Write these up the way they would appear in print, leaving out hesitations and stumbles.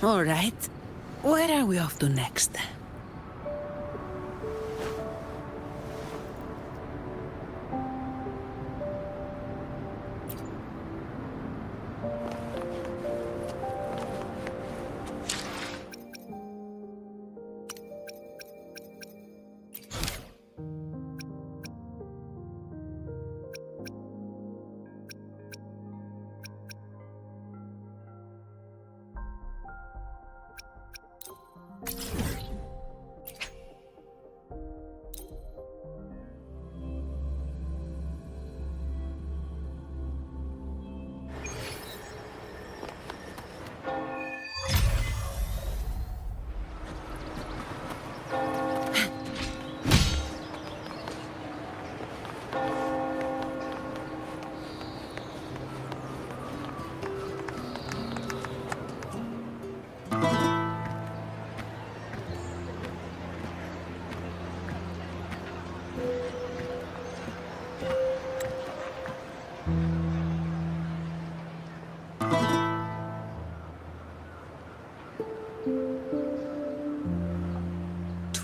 All right. Where are we off to next?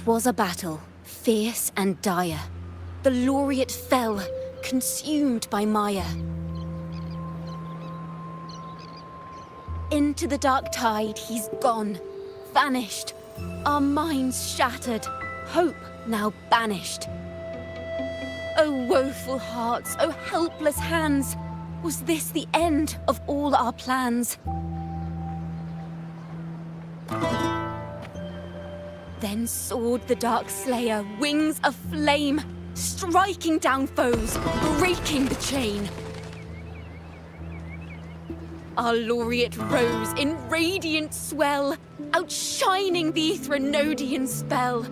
Was a battle, fierce and dire. The laureate fell, consumed by mire. Into the dark tide he's gone, vanished. Our minds shattered, hope now banished. Oh woeful hearts, oh helpless hands, was this the end of all our plans? Then soared the Dark Slayer, wings aflame, striking down foes, breaking the chain. Our laureate rose in radiant swell, outshining the Threnodian spell.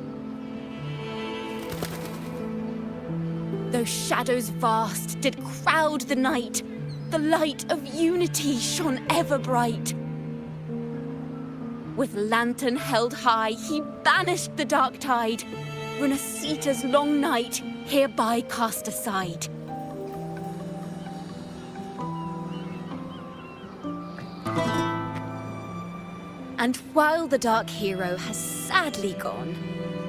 Though shadows vast did crowd the night, the light of unity shone ever bright. With lantern held high, he banished the dark tide, Renasita's long night hereby cast aside. And while the dark hero has sadly gone,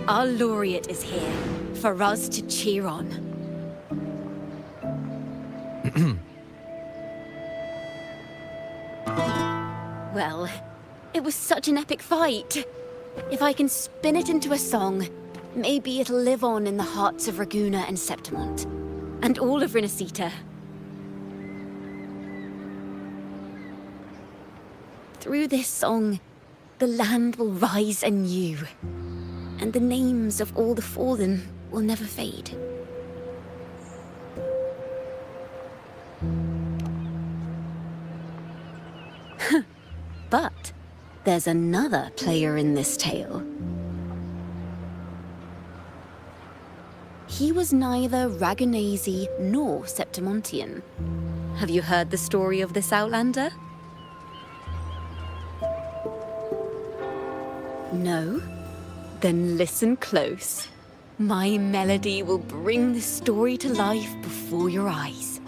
our laureate is here for us to cheer on. Well, it was such an epic fight. If I can spin it into a song, maybe it'll live on in the hearts of Raguna and Septimont, and all of Renasita. Through this song, the land will rise anew, and the names of all the fallen will never fade. But there's another player in this tale. He was neither Raganese nor Septimontian. Have you heard the story of this Outlander? No? Then listen close. My melody will bring the story to life before your eyes.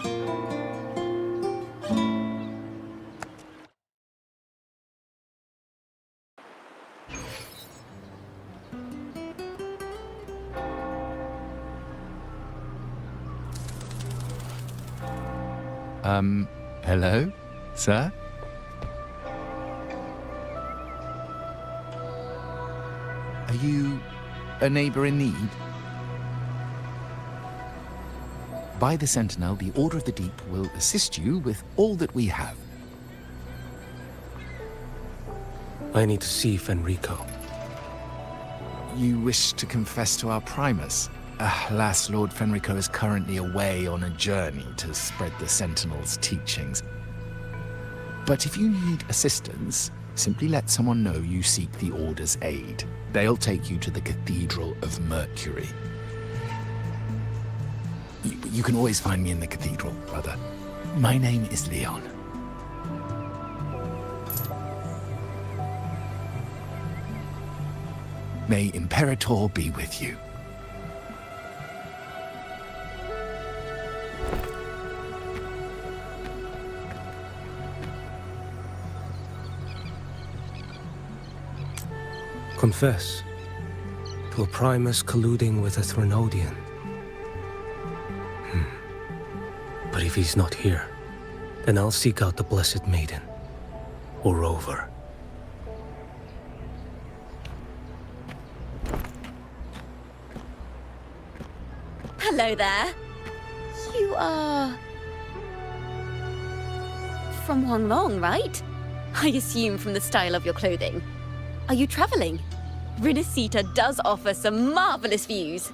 Hello, sir? Are you a neighbor in need? By the Sentinel, the Order of the Deep will assist you with all that we have. I need to see Fenrico. You wish to confess to our Primus? Alas, Lord Fenrico is currently away on a journey to spread the Sentinel's teachings. But if you need assistance, simply let someone know you seek the Order's aid. They'll take you to the Cathedral of Mercury. You can always find me in the Cathedral, brother. My name is Leon. May Imperator be with you. Confess to a Primus colluding with a Threnodian. But if he's not here, then I'll seek out the Blessed Maiden, or Rover. Hello there. You are... from Huanglong, right? I assume from the style of your clothing. Are you traveling? Rinasita does offer some marvelous views.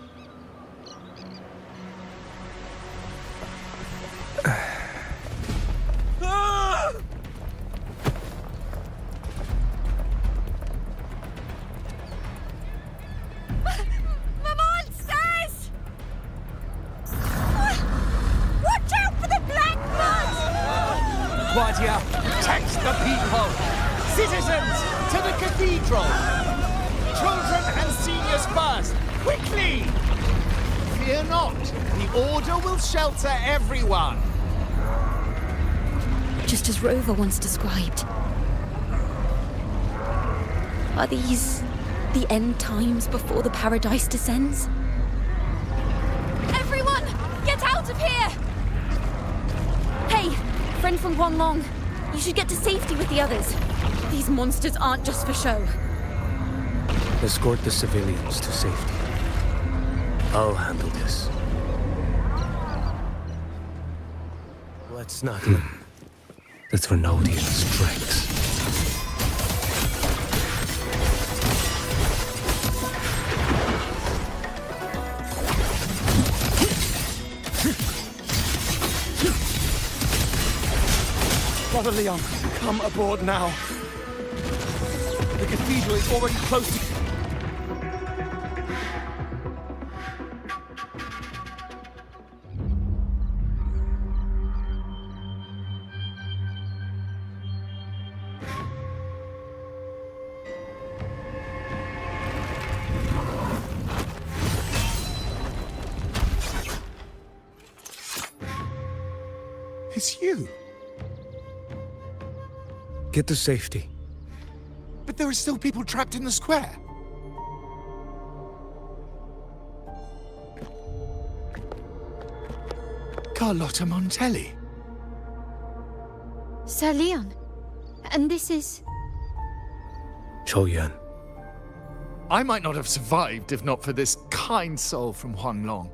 Guardia, text the people! Citizens, to the cathedral! Children and seniors first! Quickly! Fear not, the Order will shelter everyone! Just as Rover once described. Are these the end times before the paradise descends? Everyone, get out of here! Hey, friend from Huanglong, you should get to safety with the others. These monsters aren't just for show. Escort the civilians to safety. I'll handle this. Let's not let the Threnodians' strengths. Brother Leon, come aboard now. The cathedral is already close to... It's you. Get to safety. But there are still people trapped in the square. Carlotta Montelli. Sir Leon. And this is... Choyan. I might not have survived if not for this kind soul from Huanglong.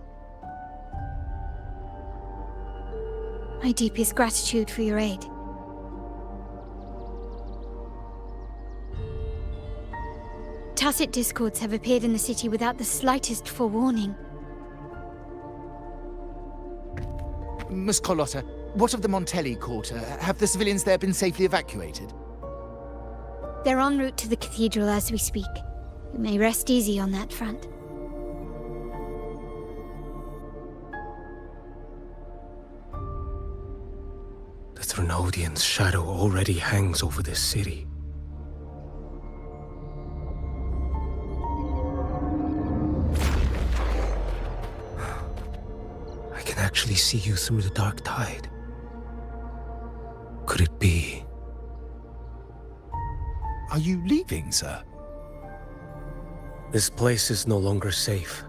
My deepest gratitude for your aid. Tacit discords have appeared in the city without the slightest forewarning. Miss Carlotta, what of the Montelli quarter? Have the civilians there been safely evacuated? They're en route to the cathedral as we speak. You may rest easy on that front. The Threnodian's shadow already hangs over this city. I can actually see you through the dark tide. Could it be? Are you leaving, sir? This place is no longer safe.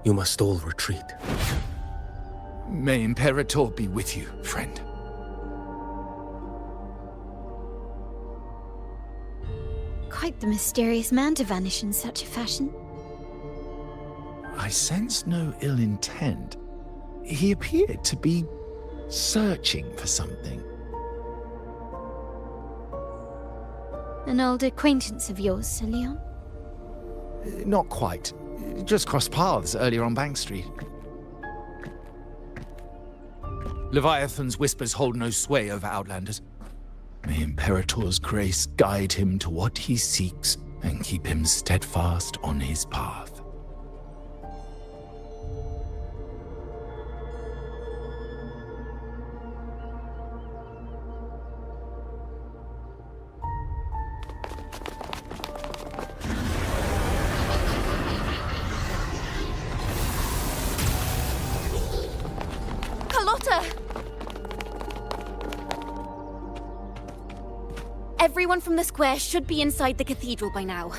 You must all retreat. May Imperator be with you, friend. Quite the mysterious man to vanish in such a fashion. I sense no ill intent. He appeared to be searching for something. An old acquaintance of yours, Sir Leon? Not quite. Just crossed paths earlier on Bank Street. Leviathan's whispers hold no sway over Outlanders. May Imperator's grace guide him to what he seeks and keep him steadfast on his path. Everyone from the square should be inside the cathedral by now.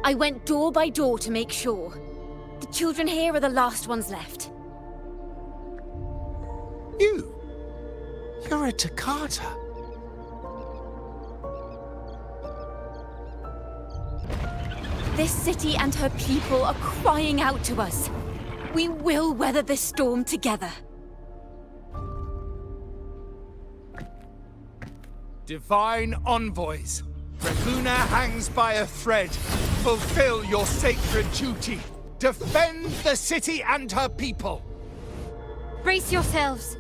I went door by door to make sure. The children here are the last ones left. You're a Toccata. This city and her people are crying out to us. We will weather this storm together. Divine envoys, Ravenna hangs by a thread. Fulfill your sacred duty. Defend the city and her people. Brace yourselves.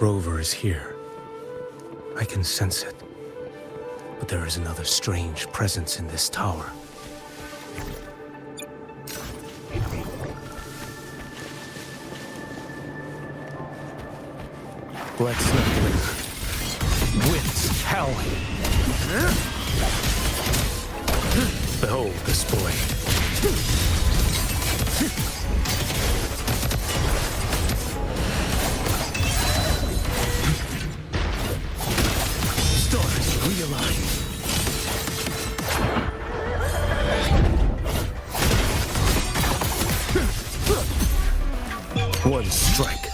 Rover is here. I can sense it. But there is another strange presence in this tower. Let's not linger. Winds howling. Behold this boy. Stars realign. One strike.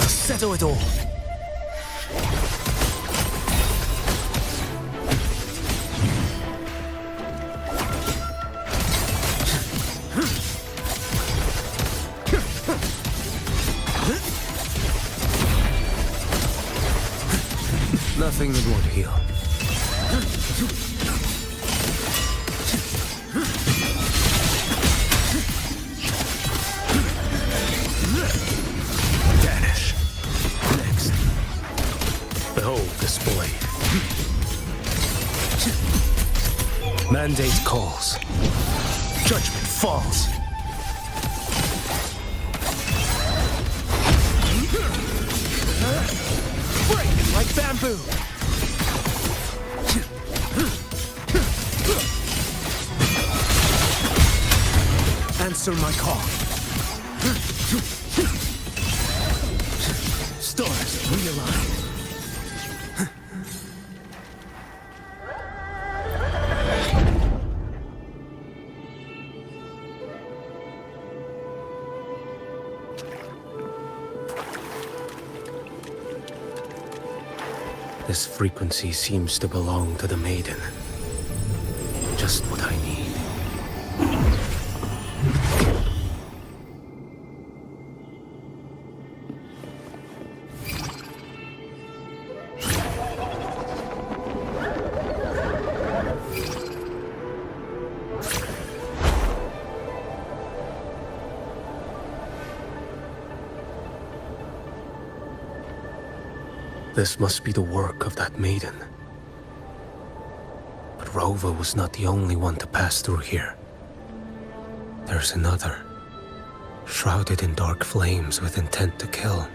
To settle it all. Nothing that won't heal. Vanish. Next. Behold this blade. Mandate calls. Judgment falls. Break it like bamboo. Answer my call. Stars realign. This frequency seems to belong to the maiden. Just what I need. This must be the work of that maiden. But Rova was not the only one to pass through here. There's another, shrouded in dark flames with intent to kill.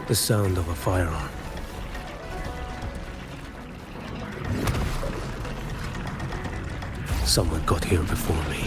The sound of a firearm. Someone got here before me.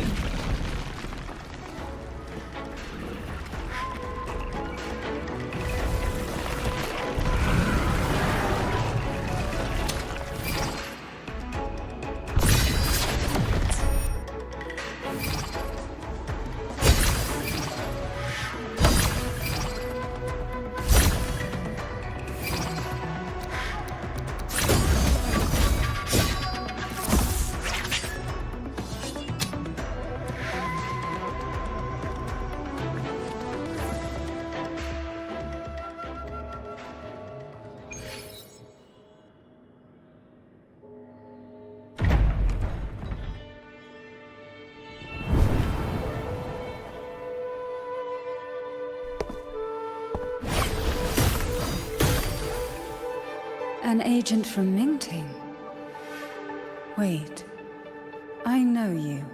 an agent from Mingting. Wait, I know you.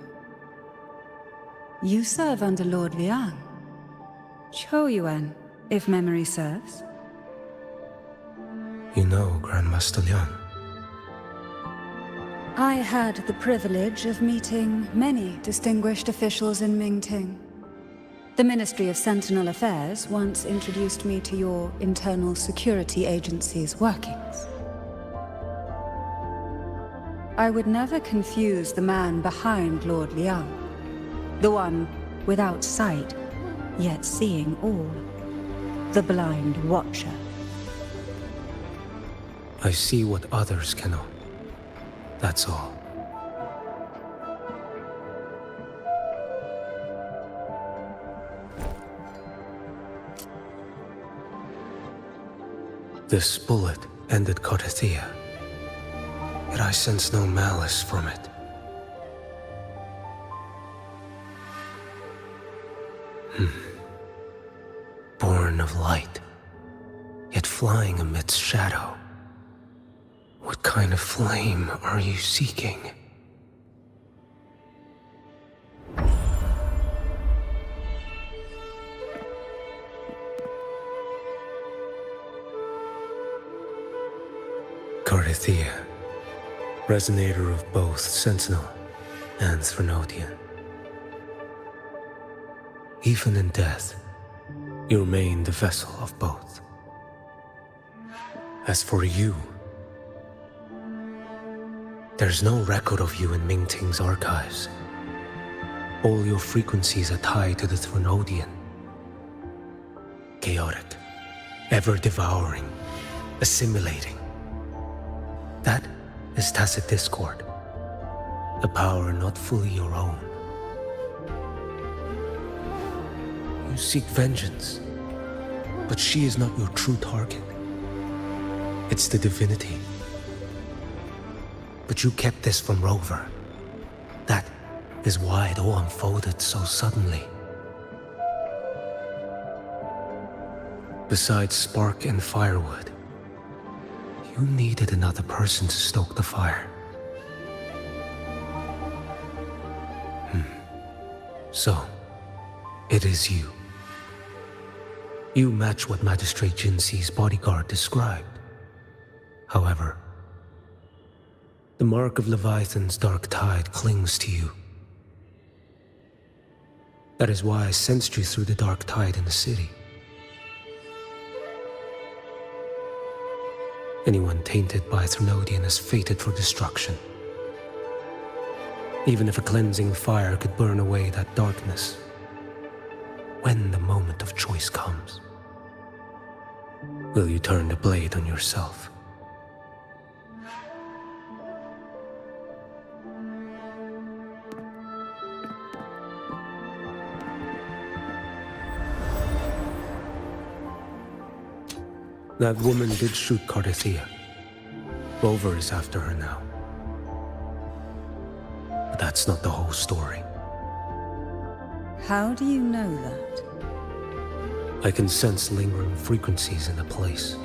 You serve under Lord Liang. Choyuan, if memory serves. You know Grandmaster Liang. I had the privilege of meeting many distinguished officials in Mingting. The Ministry of Sentinel Affairs once introduced me to your internal security agency's workings. I would never confuse the man behind Lord Liang, the one without sight, yet seeing all, the blind watcher. I see what others cannot. That's all. This bullet ended Carthia, yet I sense no malice from it. Born of light, yet flying amidst shadow. What kind of flame are you seeking? Carthia, resonator of both Sentinel and Threnodian. Even in death, you remain the vessel of both. As for you, there's no record of you in Mingting's archives. All your frequencies are tied to the Threnodian. Chaotic, ever-devouring, assimilating. That is tacit discord, a power not fully your own. You seek vengeance, but she is not your true target. It's the divinity. But you kept this from Rover. That is why it all unfolded so suddenly. Besides spark and firewood, you needed another person to stoke the fire. So, it is you. You match what Magistrate Jinxi's bodyguard described. However, the mark of Leviathan's dark tide clings to you. That is why I sensed you through the dark tide in the city. Anyone tainted by Threnodian is fated for destruction. Even if a cleansing fire could burn away that darkness, when the moment of choice comes, will you turn the blade on yourself? That woman did shoot Carthia. Rover is after her now. But that's not the whole story. How do you know that? I can sense lingering frequencies in the place.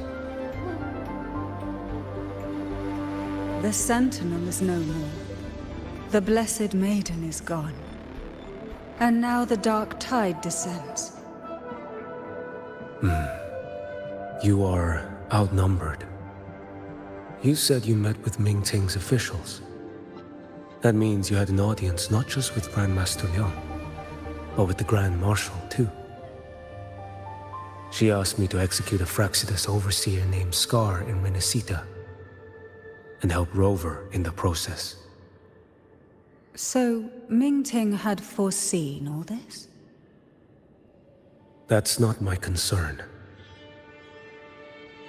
The Sentinel is no more. The Blessed Maiden is gone. And now the dark tide descends. You are outnumbered. You said you met with Mingting's officials. That means you had an audience not just with Grandmaster Liang, but with the Grand Marshal too. She asked me to execute a Fraxidus overseer named Scar in Renacita, and help Rover in the process. So, Mingting had foreseen all this? That's not my concern.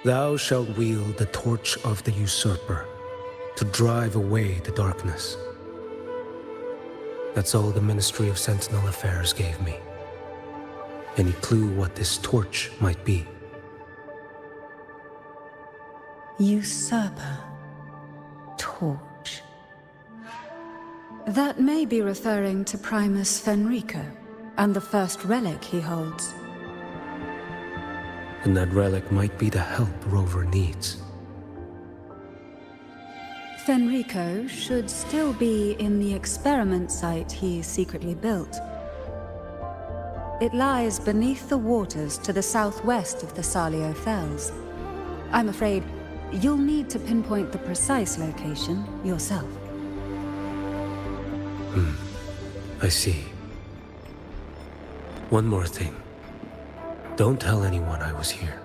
Thou shalt wield the torch of the usurper to drive away the darkness. That's all the Ministry of Sentinel Affairs gave me. Any clue what this torch might be? Usurper. Torch. That may be referring to Primus Fenrico and the first relic he holds. And that relic might be the help Rover needs. Fenrico should still be in the experiment site he secretly built. It lies beneath the waters to the southwest of the Salio Fells. I'm afraid you'll need to pinpoint the precise location yourself. I see. One more thing. Don't tell anyone I was here.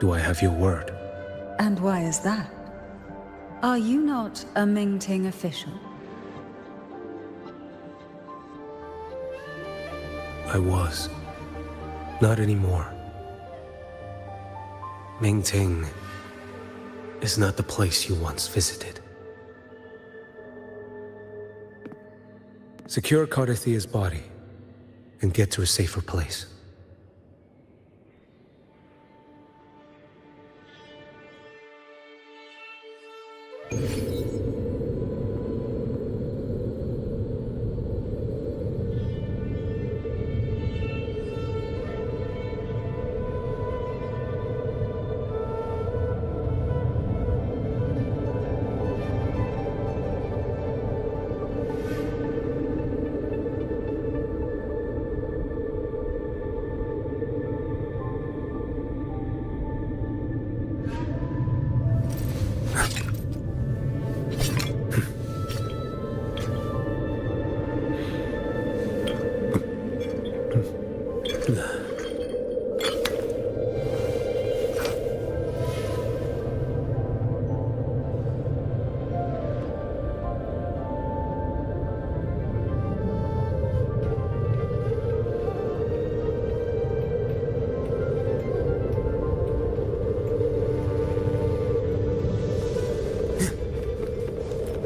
Do I have your word? And why is that? Are you not a Mingting official? I was. Not anymore. Mingting is not the place you once visited. Secure Cardathia's body and get to a safer place.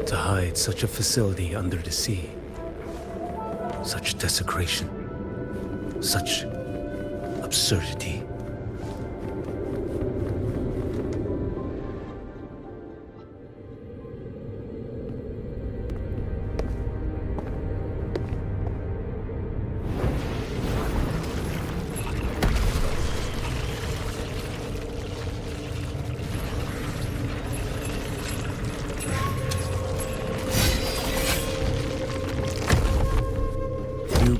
To hide such a facility under the sea. Such desecration. Such absurdity.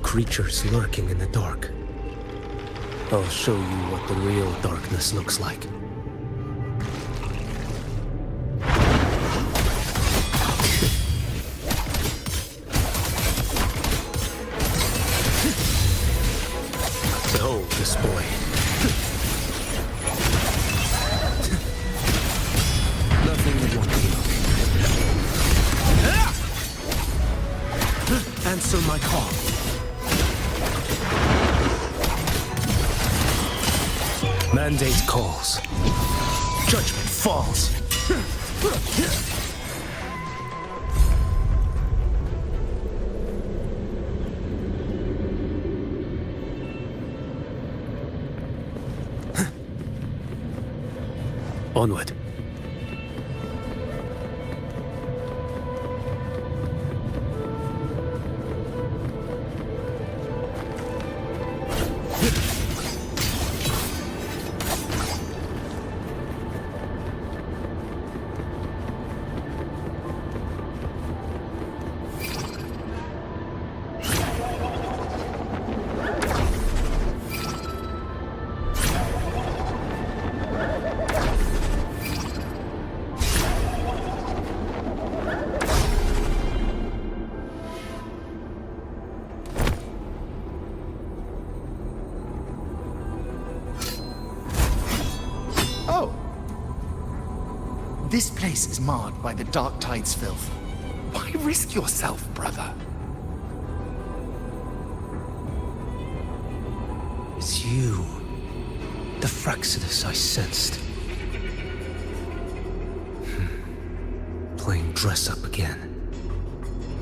Creatures lurking in the dark. I'll show you what the real darkness looks like. Behold this boy. Nothing that won't heal. Answer my call. Mandate calls. Judgment falls. Onward. This place is marred by the Dark Tide's filth. Why risk yourself, brother? It's you. The Fraxidus I sensed. Playing dress-up again.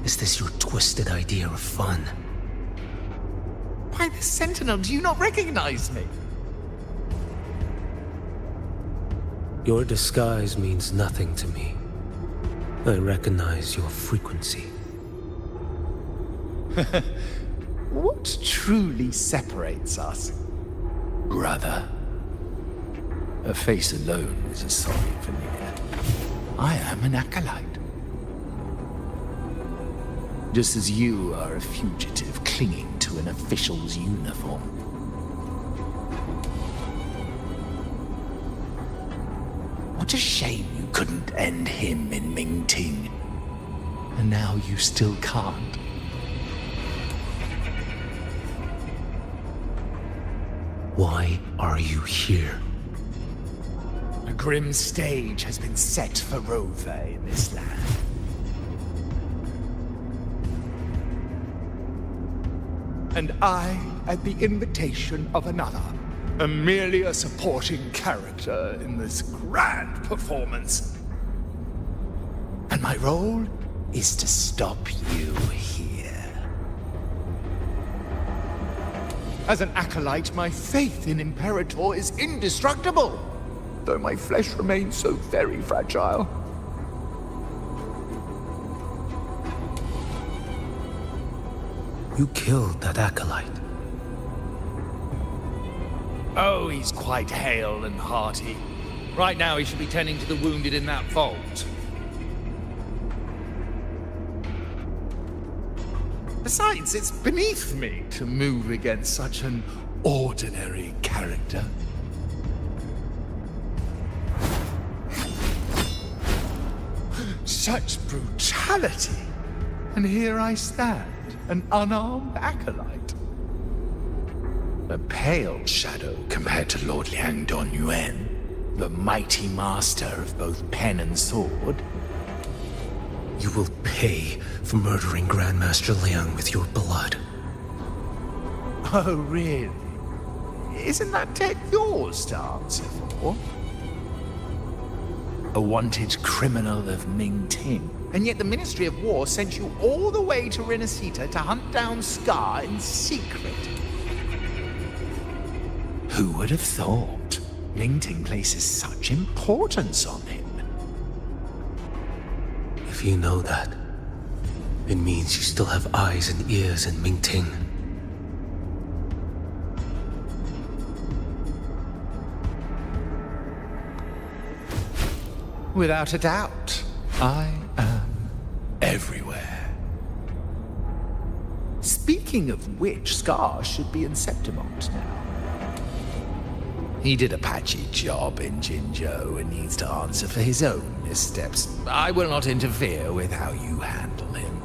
Is this your twisted idea of fun? Why, the Sentinel, do you not recognize me? Your disguise means nothing to me. I recognize your frequency. What truly separates us? Brother. Her face alone is a solid veneer. I am an acolyte. Just as you are a fugitive clinging to an official's uniform. What a shame you couldn't end him in Mingting. And now you still can't. Why are you here? A grim stage has been set for Rover in this land. And I, at the invitation of another, am merely a supporting character in this grand performance. And my role is to stop you here. As an acolyte, my faith in Imperator is indestructible, though my flesh remains so very fragile. You killed that acolyte. Oh, he's quite hale and hearty. Right now he should be tending to the wounded in that vault. Besides, it's beneath me to move against such an ordinary character. Such brutality! And here I stand, an unarmed acolyte. A pale shadow compared to Lord Liang Donyuan, the mighty master of both pen and sword. You will pay for murdering Grandmaster Liang with your blood. Oh, really? Isn't that tech yours to answer for? A wanted criminal of Mingting, and yet the Ministry of War sent you all the way to Renacita to hunt down Scar in secret. Who would have thought? Mingting places such importance on him. If you know that, it means you still have eyes and ears in Mingting. Without a doubt, I am everywhere. Speaking of which, Scar should be in Septimont now. He did a patchy job in Jinzhou and needs to answer for his own missteps. I will not interfere with how you handle him.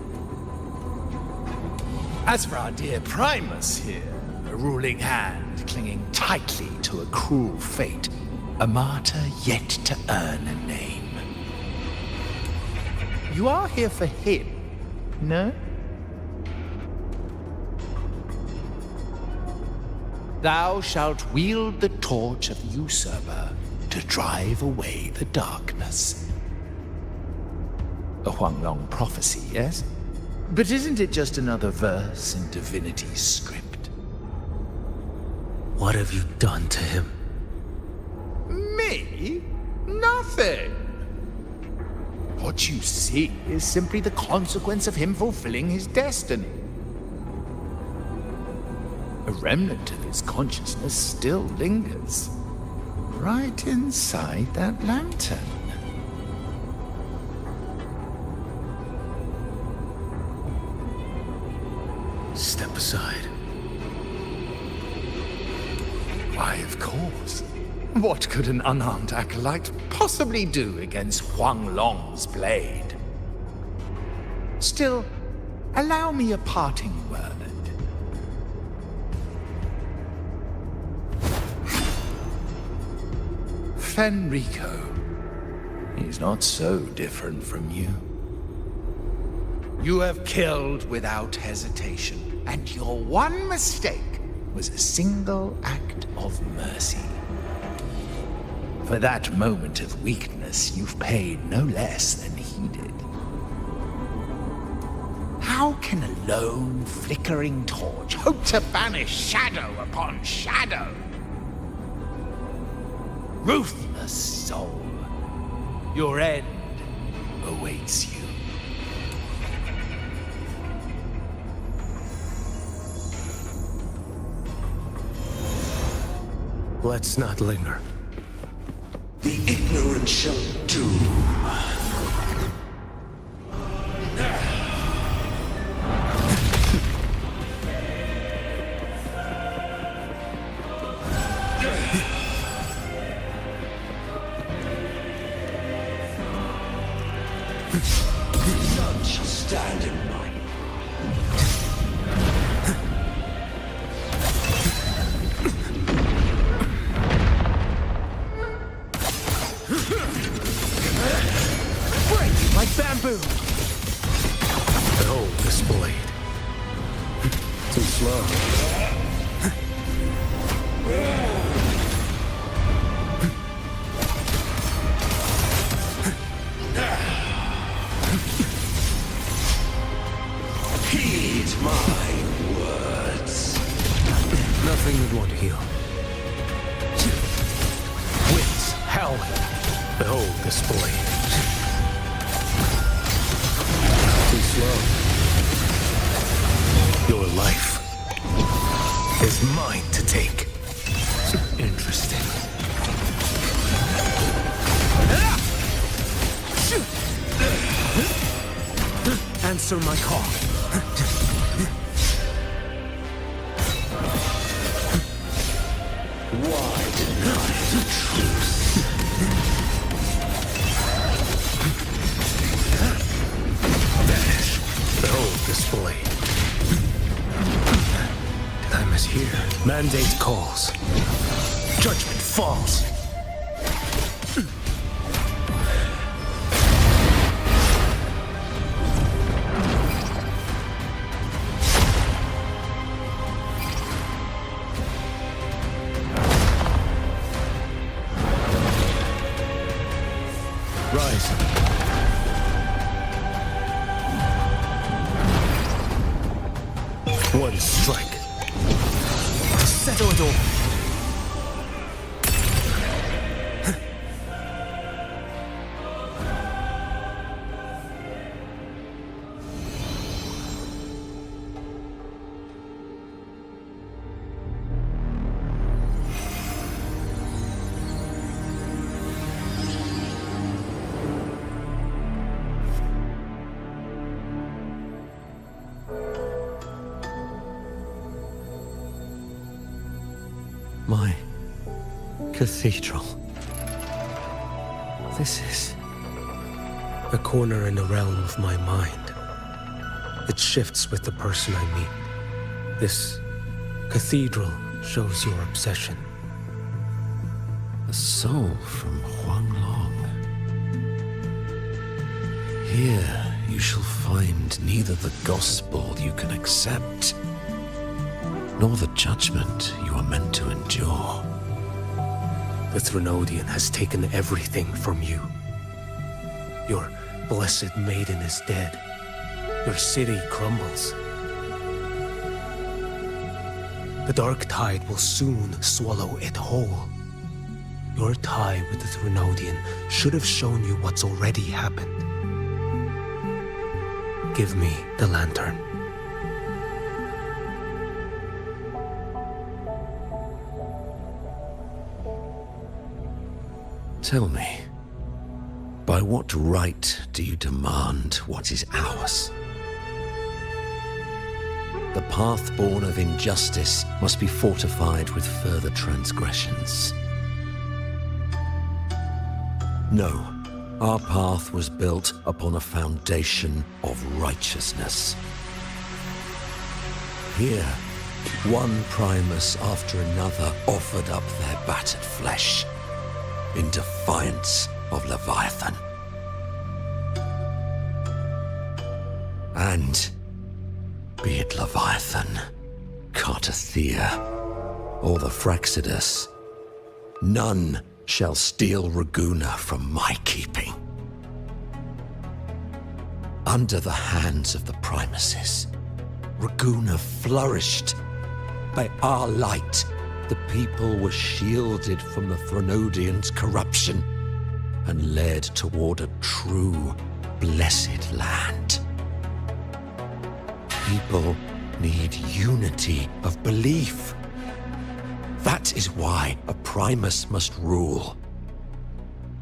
As for our dear Primus here, a ruling hand clinging tightly to a cruel fate, a martyr yet to earn a name. You are here for him, no? Thou shalt wield the torch of the usurper to drive away the darkness. A Huanglong prophecy, yes? But isn't it just another verse in divinity's script? What have you done to him? Me? Nothing. What you see is simply the consequence of him fulfilling his destiny. A remnant of his consciousness still lingers, right inside that lantern. Step aside. Why, of course. What could an unarmed acolyte possibly do against Huanglong's blade? Still, allow me a parting word. Fenrico. He's not so different from you. You have killed without hesitation, and your one mistake was a single act of mercy. For that moment of weakness, you've paid no less than he did. How can a lone, flickering torch hope to banish shadow upon shadow? Ruthless soul, your end awaits you. Let's not linger. The ignorant shall do None shall stand in my Break like bamboo! Behold this blade. Too slow. heed my words. Nothing would want to heal. Winds howling. Behold this blade. Too slow. Your life is mine to take. Interesting. Answer my call. Why deny the truth? Vanish. Behold this blade. Time is here. Mandate calls. Judgment falls. Rise. One strike. Settle it all. My cathedral. This is a corner in the realm of my mind. It shifts with the person I meet. This cathedral shows your obsession. A soul from Huanglong. Here you shall find neither the gospel you can accept, nor the judgment you are meant to endure. The Threnodian has taken everything from you. Your blessed maiden is dead. Your city crumbles. The dark tide will soon swallow it whole. Your tie with the Threnodian should have shown you what's already happened. Give me the lantern. Tell me, by what right do you demand what is ours? The path born of injustice must be fortified with further transgressions. No, our path was built upon a foundation of righteousness. Here, one Primus after another offered up their battered flesh in defiance of Leviathan. And be it Leviathan, Cartathea, or the Fraxidus, none shall steal Raguna from my keeping. Under the hands of the Primuses, Raguna flourished. By our light, the people were shielded from the Threnodians' corruption and led toward a true, blessed land. People need unity of belief. That is why a Primus must rule.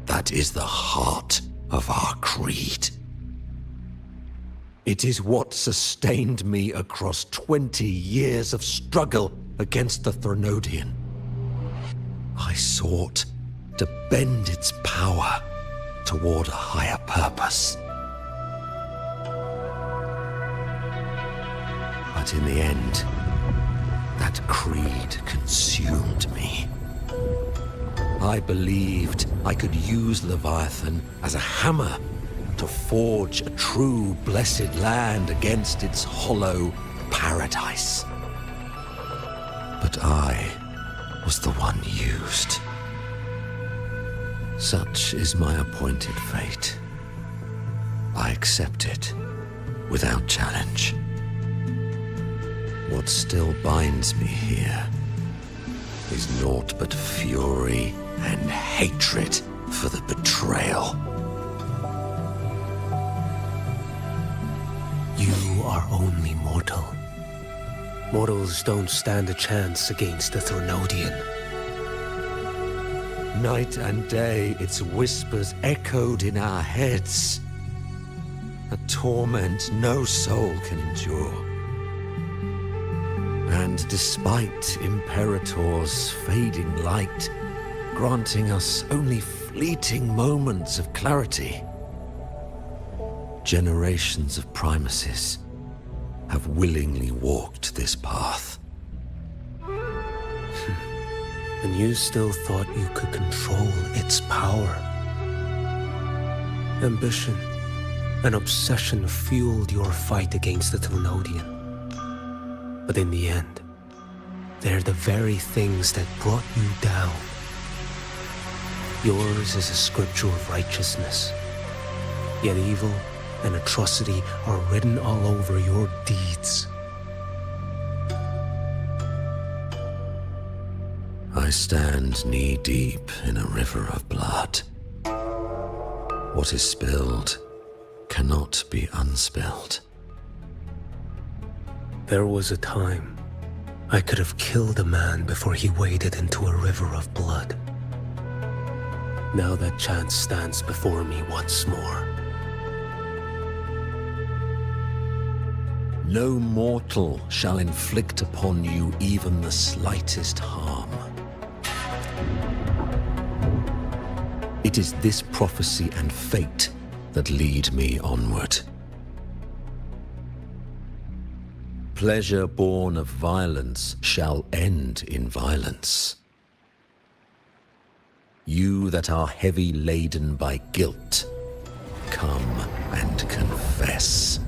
That is the heart of our creed. It is what sustained me across 20 years of struggle against the Threnodian. I sought to bend its power toward a higher purpose. But in the end, that creed consumed me. I believed I could use Leviathan as a hammer to forge a true blessed land against its hollow paradise. But I was the one used. Such is my appointed fate. I accept it without challenge. What still binds me here is naught but fury and hatred for the betrayal. You are only mortal. Mortals don't stand a chance against the Thronodian. Night and day, its whispers echoed in our heads. A torment no soul can endure. And despite Imperator's fading light, granting us only fleeting moments of clarity, generations of primacies have willingly walked this path. And you still thought you could control its power. Ambition and obsession fueled your fight against the Thronodian. But in the end, they're the very things that brought you down. Yours is a scripture of righteousness, yet evil and atrocity are written all over your deeds. I stand knee-deep in a river of blood. What is spilled cannot be unspilled. There was a time I could have killed a man before he waded into a river of blood. Now that chance stands before me once more. No mortal shall inflict upon you even the slightest harm. It is this prophecy and fate that lead me onward. Pleasure born of violence shall end in violence. You that are heavy laden by guilt, come and confess.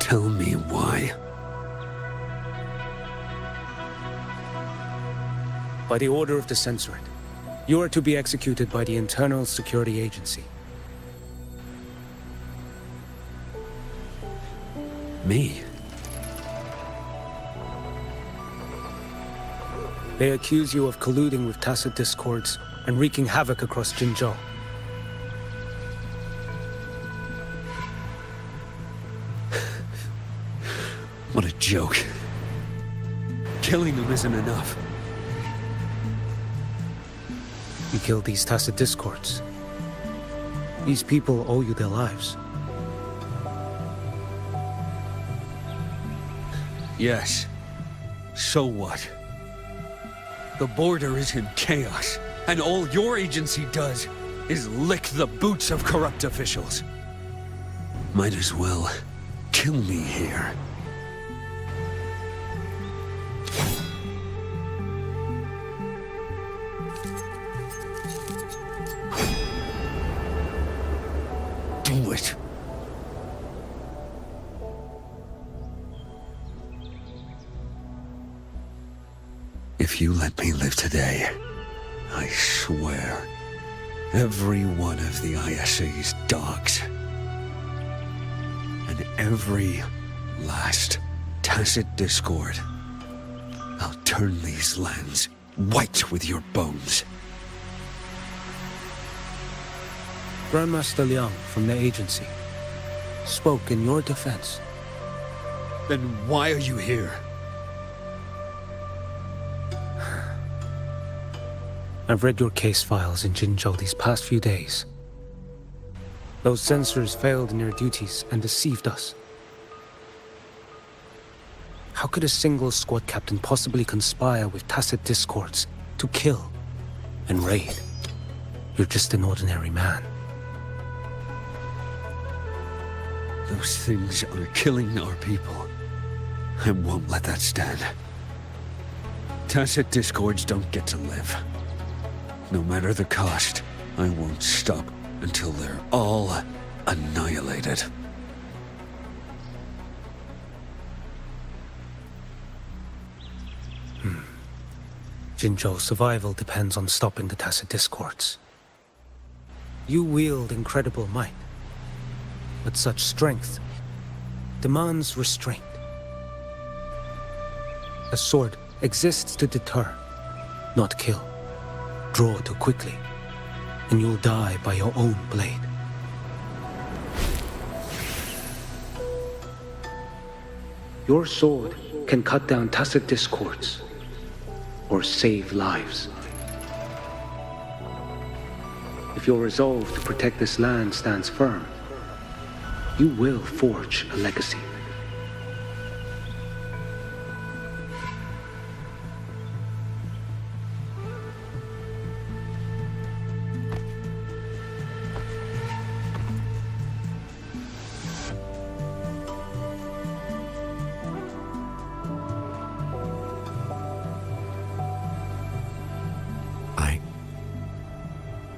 Tell me why. By the order of the Censorate, you are to be executed by the Internal Security Agency. Me? They accuse you of colluding with tacit discords and wreaking havoc across Jinzhou. What a joke. Killing them isn't enough. You killed these tacit discords. These people owe you their lives. Yes. So what? The border is in chaos, and all your agency does is lick the boots of corrupt officials. Might as well kill me here. Do it. If you let me live today, I swear, every one of the ISA's dogs, and every last tacit discord, I'll turn these lands white with your bones. Grandmaster Liang from the agency spoke in your defense. Then why are you here? I've read your case files in Jinzhou these past few days. Those censors failed in their duties and deceived us. How could a single squad captain possibly conspire with tacit discords to kill and raid? You're just an ordinary man. Those things are killing our people. I won't let that stand. Tacit discords don't get to live. No matter the cost, I won't stop until they're all annihilated. Jinzhou's survival depends on stopping the tacit discords. You wield incredible might, but such strength demands restraint. A sword exists to deter, not kill. Draw too quickly, and you'll die by your own blade. Your sword can cut down tacit discords, or save lives. If your resolve to protect this land stands firm, you will forge a legacy.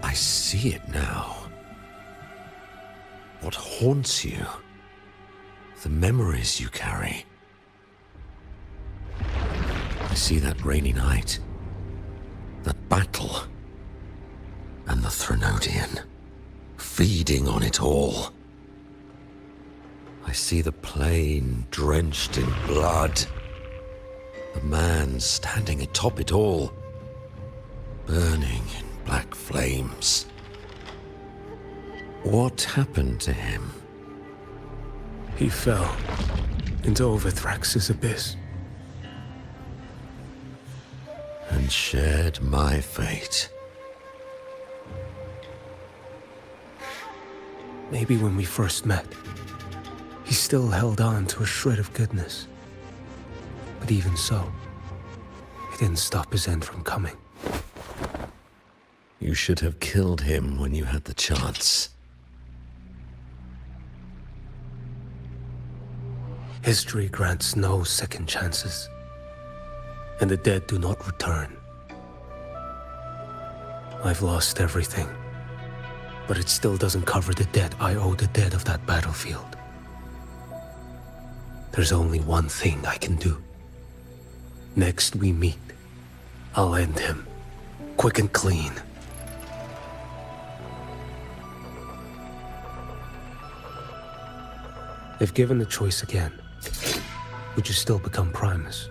I see it now. What haunts you? The memories you carry. I see that rainy night, that battle, and the Threnodian, feeding on it all. I see the plain drenched in blood, the man standing atop it all, burning in black flames. What happened to him? He fell into Overthrax's abyss. And shared my fate. Maybe when we first met, he still held on to a shred of goodness. But even so, it didn't stop his end from coming. You should have killed him when you had the chance. History grants no second chances, and the dead do not return. I've lost everything, but it still doesn't cover the debt I owe the dead of that battlefield. There's only one thing I can do. Next we meet, I'll end him, quick and clean. If given the choice again, would you still become Primus?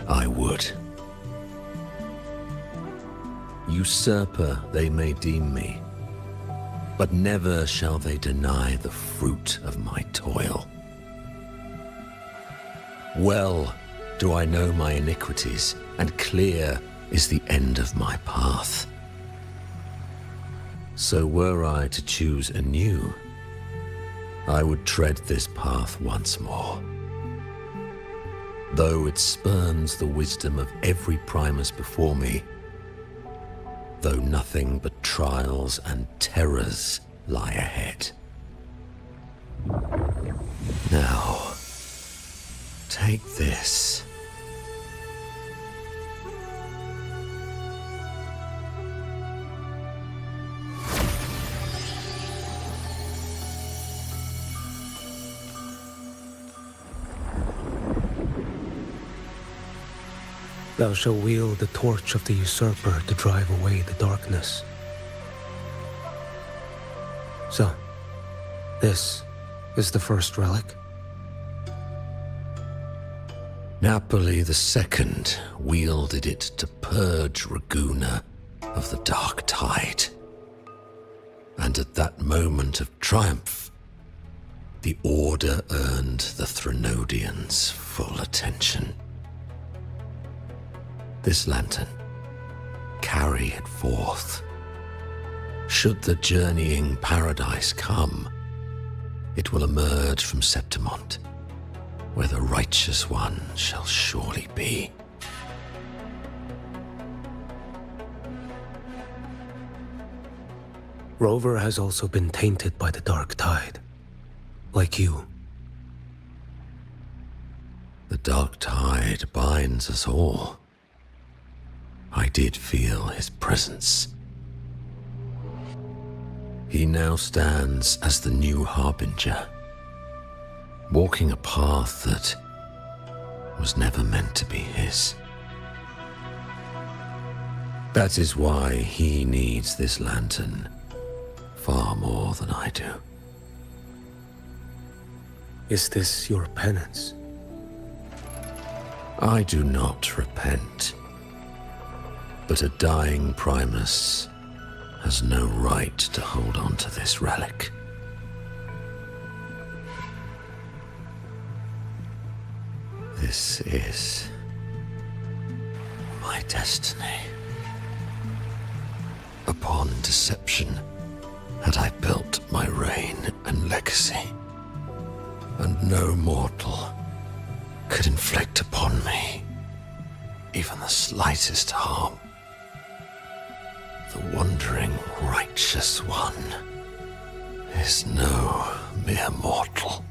I would. Usurper they may deem me, but never shall they deny the fruit of my toil. Well do I know my iniquities, and clear is the end of my path. So were I to choose anew, I would tread this path once more. Though it spurns the wisdom of every Primus before me, though nothing but trials and terrors lie ahead. Now, take this. Thou shalt wield the torch of the usurper to drive away the darkness. So, this is the first relic? Napoli II wielded it to purge Ragusa of the dark tide. And at that moment of triumph, the Order earned the Threnodians full attention. This lantern, carry it forth. Should the journeying paradise come, it will emerge from Septimont, where the righteous one shall surely be. Rover has also been tainted by the dark tide, like you. The dark tide binds us all. I did feel his presence. He now stands as the new harbinger, walking a path that was never meant to be his. That is why he needs this lantern far more than I do. Is this your penance? I do not repent. But a dying Primus has no right to hold on to this relic. This is my destiny. Upon deception had I built my reign and legacy, and no mortal could inflict upon me even the slightest harm. The wandering righteous one is no mere mortal.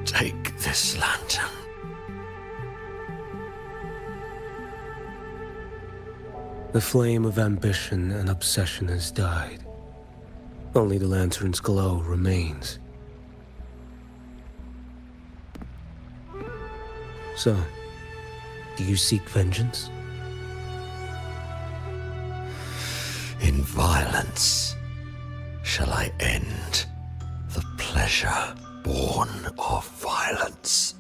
Take this lantern. The flame of ambition and obsession has died. Only the lantern's glow remains. So, do you seek vengeance? In violence shall I end the pleasure born of violence.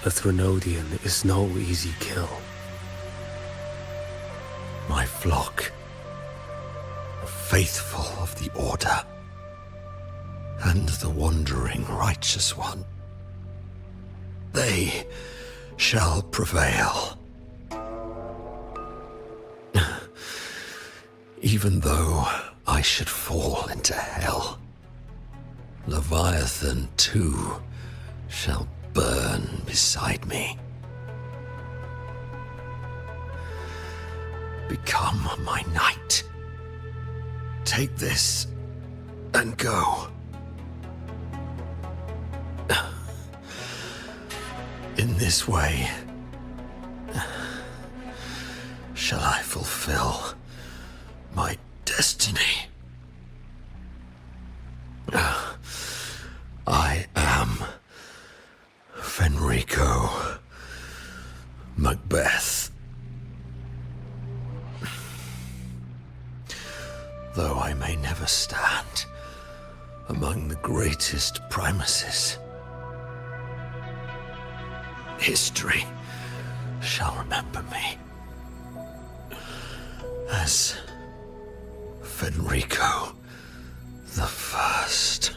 A Threnodian is no easy kill. My flock, the faithful of the Order, and the wandering righteous one, they shall prevail. Even though I should fall into hell, Leviathan too shall burn beside me. Become my knight. Take this and go. In this way, shall I fulfill my destiny. greatest primuses. History shall remember me as Fenrico the First.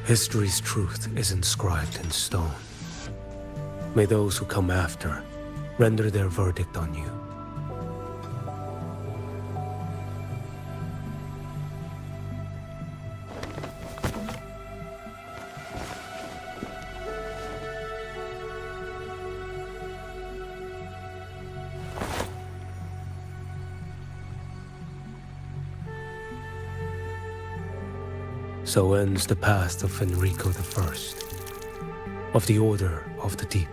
History's truth is inscribed in stone. May those who come after render their verdict on you. So ends the past of Fenrico I, of the Order of the Deep.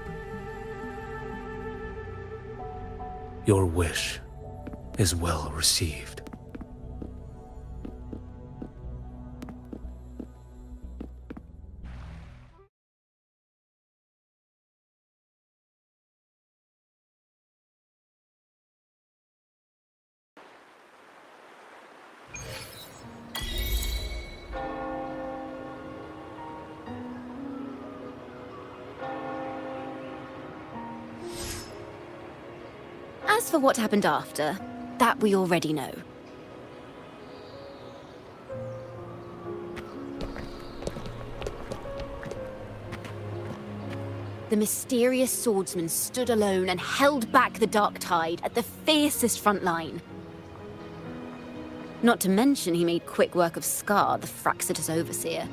Your wish is well received. As for what happened after, that we already know. The mysterious swordsman stood alone and held back the dark tide at the fiercest front line. Not to mention he made quick work of Scar, the Fraxitous overseer.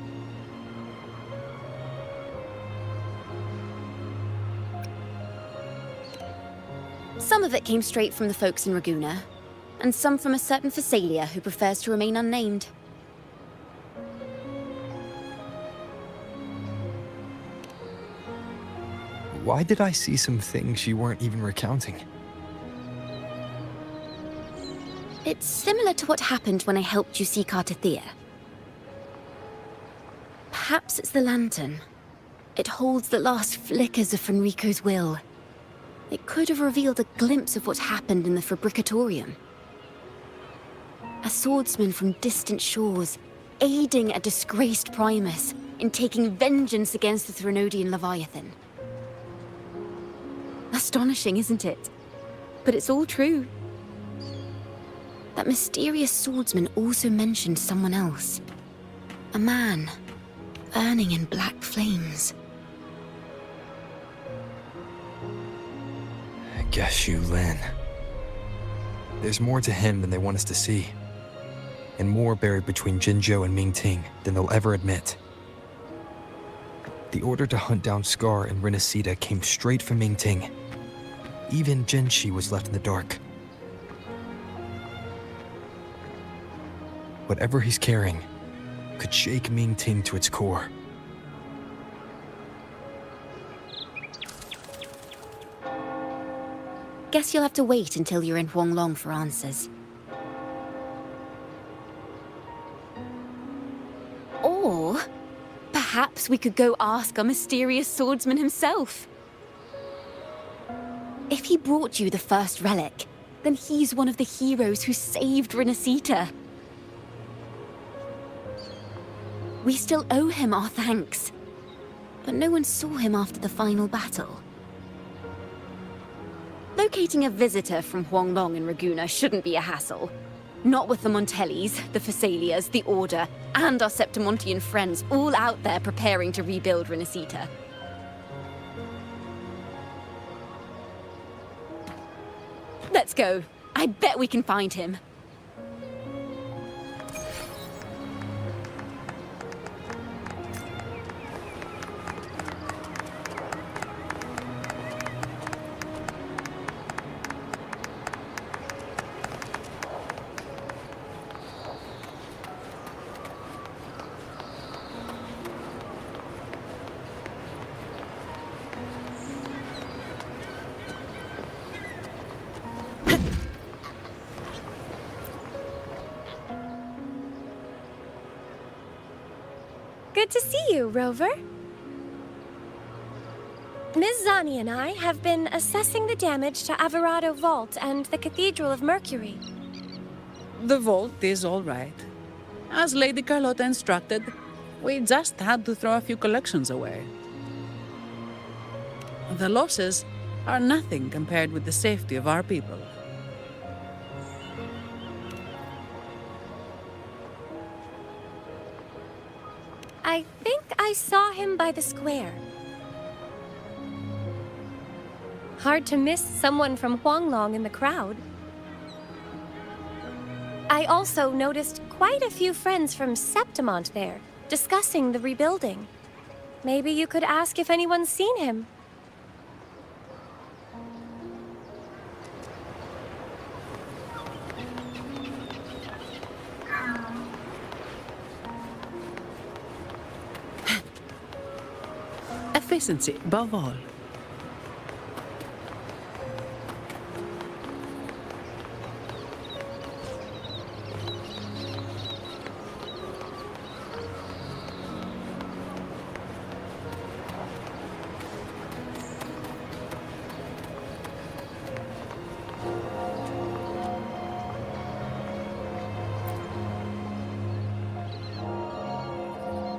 Some of it came straight from the folks in Raguna, and some from a certain Phasalia who prefers to remain unnamed. Why did I see some things you weren't even recounting? It's similar to what happened when I helped you seek Artathea. Perhaps it's the lantern. It holds the last flickers of Fenrico's will. It could have revealed a glimpse of what happened in the Fabricatorium. A swordsman from distant shores, aiding a disgraced Primus in taking vengeance against the Threnodian Leviathan. Astonishing, isn't it? But it's all true. That mysterious swordsman also mentioned someone else. A man, burning in black flames. Guess you, Lin. There's more to him than they want us to see. And more buried between Jinzhou and Mingting than they'll ever admit. The order to hunt down Scar and Renacita came straight from Mingting. Even Jinshi was left in the dark. Whatever he's carrying could shake Mingting to its core. Guess you'll have to wait until you're in Huanglong for answers. Or perhaps we could go ask our mysterious swordsman himself. If he brought you the first relic, then he's one of the heroes who saved Renacita. We still owe him our thanks, but no one saw him after the final battle. Locating a visitor from Huanglong and Raguna shouldn't be a hassle. Not with the Montellis, the Phasalias, the Order, and our Septimontian friends all out there preparing to rebuild Renacita. Let's go. I bet we can find him. Good to see you, Rover. Ms. Zani and I have been assessing the damage to Averado Vault and the Cathedral of Mercury. The vault is all right. As Lady Carlotta instructed, we just had to throw a few collections away. The losses are nothing compared with the safety of our people. I think I saw him by the square. Hard to miss someone from Huanglong in the crowd. I also noticed quite a few friends from Septimont there, discussing the rebuilding. Maybe you could ask if anyone's seen him. Efficiency above all.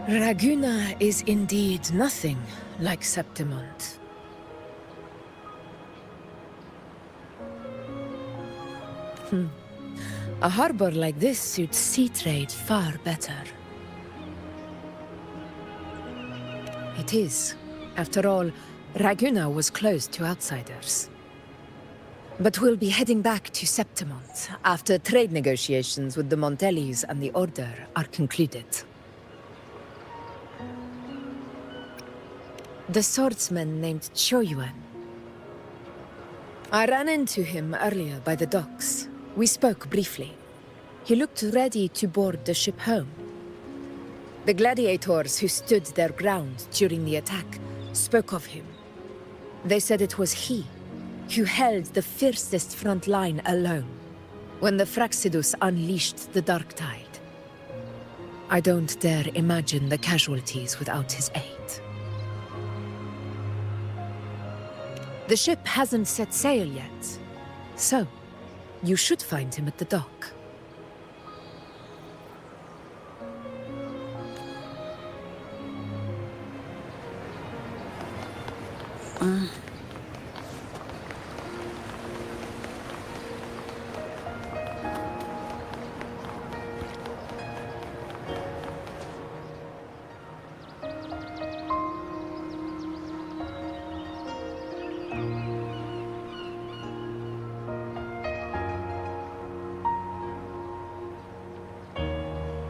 Raguna is indeed nothing like Septimont. A harbor like this suits sea trade far better. It is. After all, Raguna was closed to outsiders. But we'll be heading back to Septimont after trade negotiations with the Montellis and the Order are concluded. The swordsman named Choyuan. I ran into him earlier by the docks. We spoke briefly. He looked ready to board the ship home. The gladiators who stood their ground during the attack spoke of him. They said it was he who held the fiercest front line alone when the Fraxidus unleashed the Dark Tide. I don't dare imagine the casualties without his aid. The ship hasn't set sail yet, so you should find him at the dock.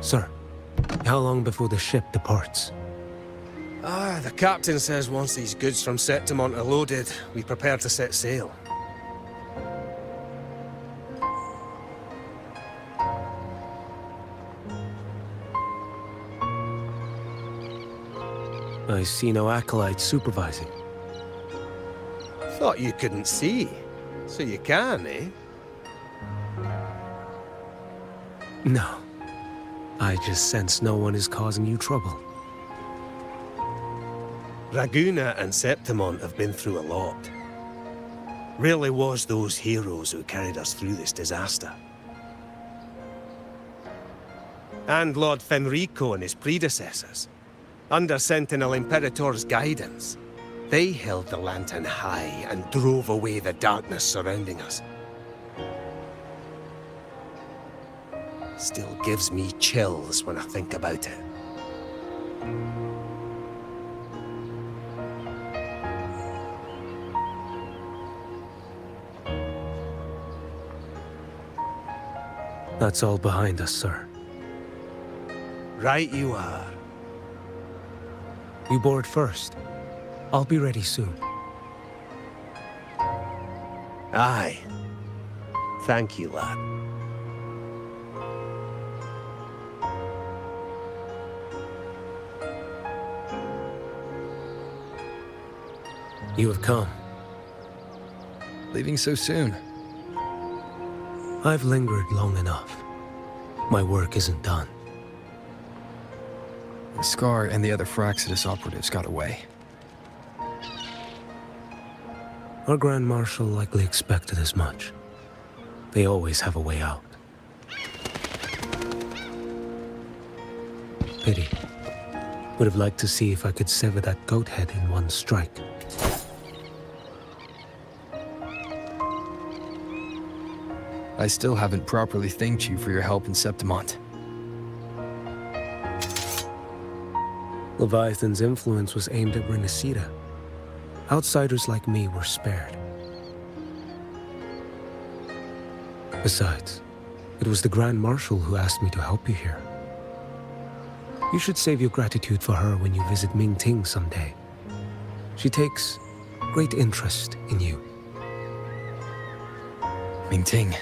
Sir, how long before the ship departs? The captain says once these goods from Septimont are loaded, we prepare to set sail. I see no acolytes supervising. Thought you couldn't see. So you can, eh? No. I just sense no one is causing you trouble. Raguna and Septimont have been through a lot. Really was those heroes who carried us through this disaster. And Lord Fenrico and his predecessors. Under Sentinel Imperator's guidance, they held the lantern high and drove away the darkness surrounding us. Still gives me chills when I think about it. That's all behind us, sir. Right you are. You board first. I'll be ready soon. Aye. Thank you, lad. You have come. Leaving so soon. I've lingered long enough. My work isn't done. Scar and the other Fraxidus operatives got away. Our Grand Marshal likely expected as much. They always have a way out. Pity. Would have liked to see if I could sever that goat head in one strike. I still haven't properly thanked you for your help in Septimont. Leviathan's influence was aimed at Renacida. Outsiders like me were spared. Besides, it was the Grand Marshal who asked me to help you here. You should save your gratitude for her when you visit Mingting someday. She takes great interest in you. Mingting.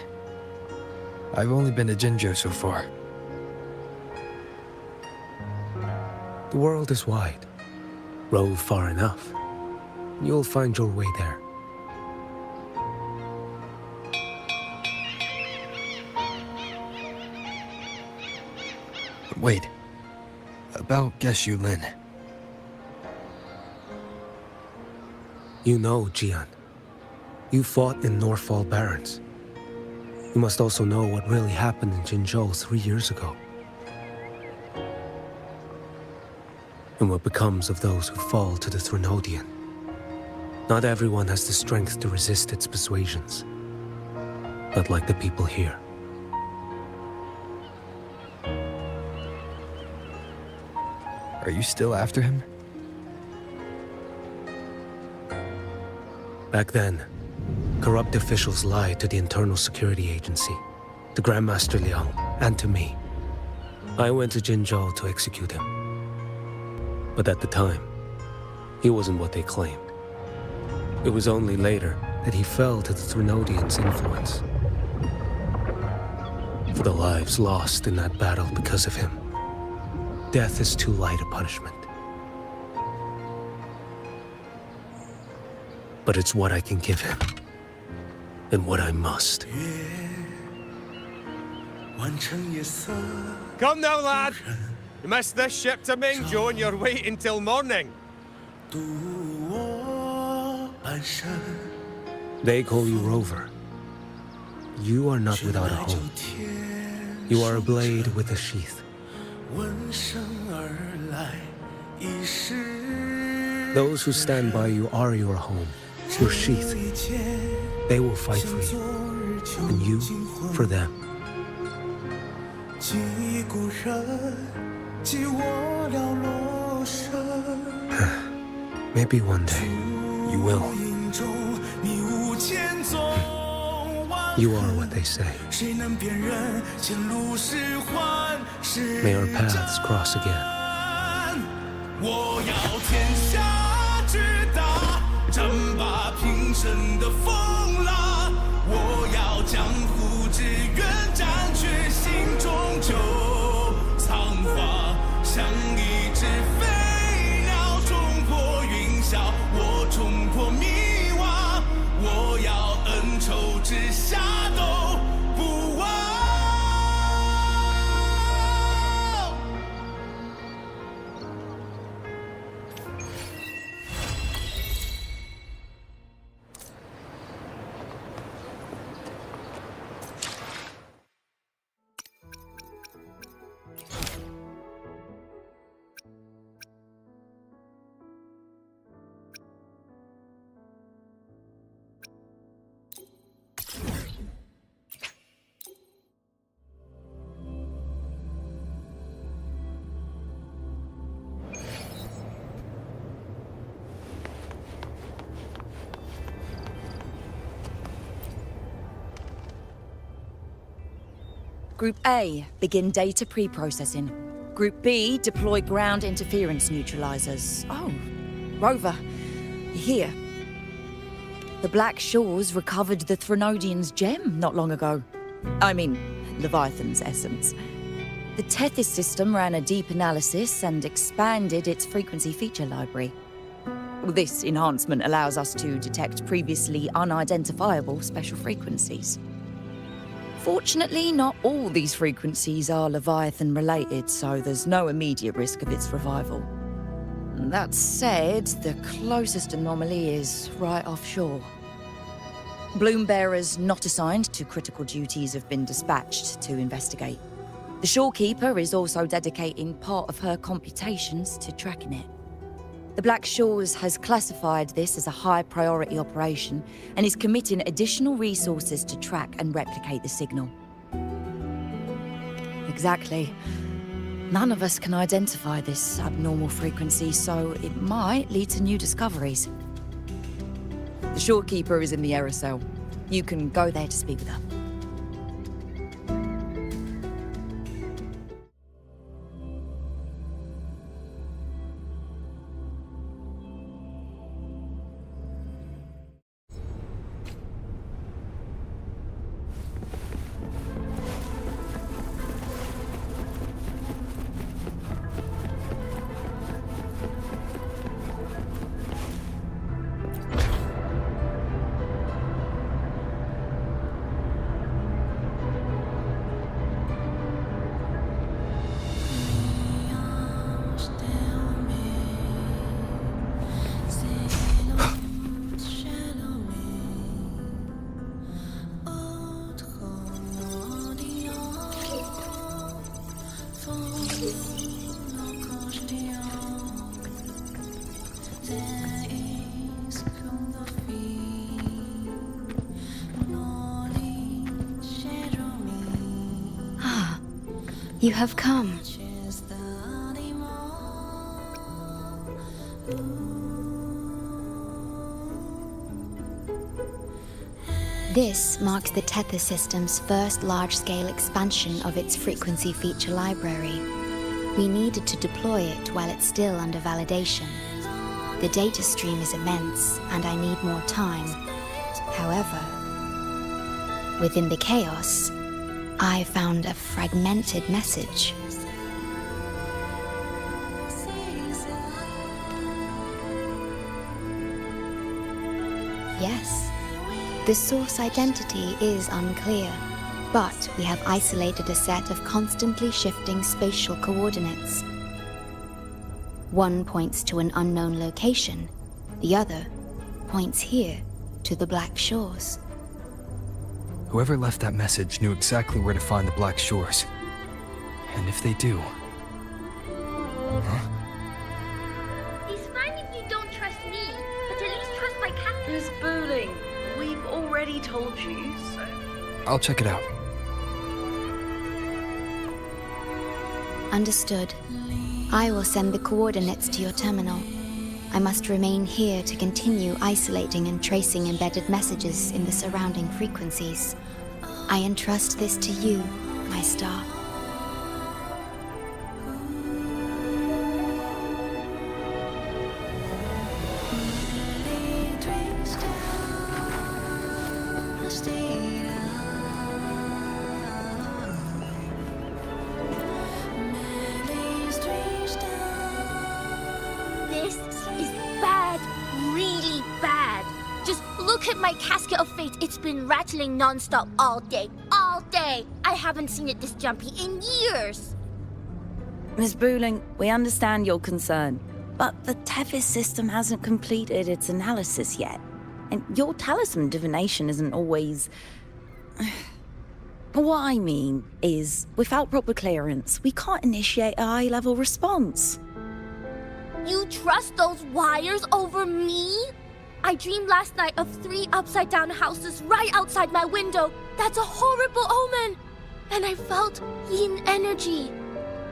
I've only been to Jinzhou so far. The world is wide. Row far enough. You'll find your way there. Wait. About Geshu Lin. You know, Jian. You fought in Northfall Barrens. You must also know what really happened in Jinzhou 3 years ago. And what becomes of those who fall to the Threnodian. Not everyone has the strength to resist its persuasions. Not like the people here. Are you still after him? Back then, corrupt officials lied to the Internal Security Agency, to Grandmaster Liang, and to me. I went to Jinzhou to execute him. But at the time, he wasn't what they claimed. It was only later that he fell to the Threnodians' influence. For the lives lost in that battle because of him, death is too light a punishment. But it's what I can give him, and what I must. Come now, lad! You missed this ship to Mingzhou and you're waiting till morning. They call you Rover. You are not without a home. You are a blade with a sheath. Those who stand by you are your home, your sheath. They will fight for you, and you for them. Maybe one day, you will. You are what they say. May our paths cross again. 我要天下之大，战罢平生的风浪。我要江湖之远，斩却心中旧苍华，像一只飞鸟冲破云霄，我冲破迷惘。我要恩仇之下都不忘。 Group A, begin data pre-processing. Group B, deploy ground interference neutralizers. Oh, Rover, you're here. The Black Shores recovered the Threnodian's gem not long ago. I mean, Leviathan's essence. The Tethys system ran a deep analysis and expanded its frequency feature library. This enhancement allows us to detect previously unidentifiable special frequencies. Fortunately, not all these frequencies are Leviathan related, so there's no immediate risk of its revival. That said, the closest anomaly is right offshore. Bloom bearers not assigned to critical duties have been dispatched to investigate. The shorekeeper is also dedicating part of her computations to tracking it. The Black Shores has classified this as a high-priority operation and is committing additional resources to track and replicate the signal. Exactly. None of us can identify this abnormal frequency, so it might lead to new discoveries. The shorekeeper is in the aerosol. You can go there to speak with her. You have come. This marks the Tether system's first large-scale expansion of its frequency feature library. We needed to deploy it while it's still under validation. The data stream is immense, and I need more time. However, within the chaos, I found a fragmented message. Yes, the source identity is unclear, but we have isolated a set of constantly shifting spatial coordinates. One points to an unknown location, the other points here to the Black Shores. Whoever left that message knew exactly where to find the Black Shores. And if they do... Huh? It's fine if you don't trust me, but at least trust my captain. Miss Booling, we've already told you, so... I'll check it out. Understood. I will send the coordinates to your terminal. I must remain here to continue isolating and tracing embedded messages in the surrounding frequencies. I entrust this to you, my star. This is bad, really bad. Just look at my casket of fate. It's been rattling non-stop all day. All day! I haven't seen it this jumpy in years. Miss Booling, we understand your concern, but the Tethys system hasn't completed its analysis yet. And your talisman divination isn't always... What I mean is, without proper clearance, we can't initiate a high-level response. You trust those wires over me? I dreamed last night of 3 upside-down houses right outside my window. That's a horrible omen. And I felt yin energy.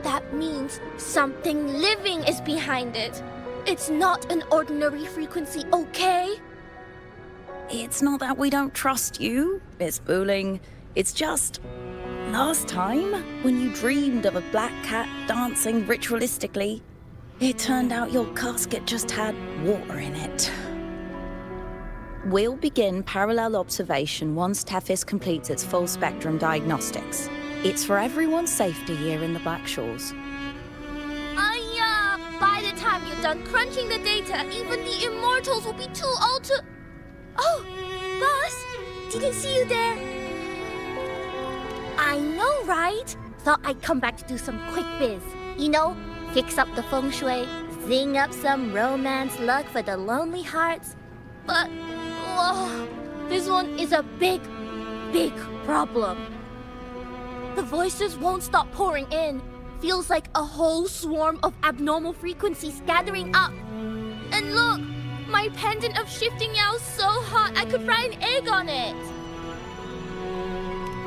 That means something living is behind it. It's not an ordinary frequency, okay? It's not that we don't trust you, Miss Booling. It's just... last time, when you dreamed of a black cat dancing ritualistically, it turned out your casket just had water in it. We'll begin parallel observation once Tethys completes its full-spectrum diagnostics. It's for everyone's safety here in the Black Shores. By the time you're done crunching the data, even the immortals will be too old to... Oh, boss! Didn't see you there. I know, right? Thought I'd come back to do some quick biz. You know, fix up the feng shui, zing up some romance luck for the lonely hearts. But, this one is a big problem. The voices won't stop pouring in. Feels like a whole swarm of abnormal frequencies gathering up. And look, my pendant of shifting yow's so hot I could fry an egg on it.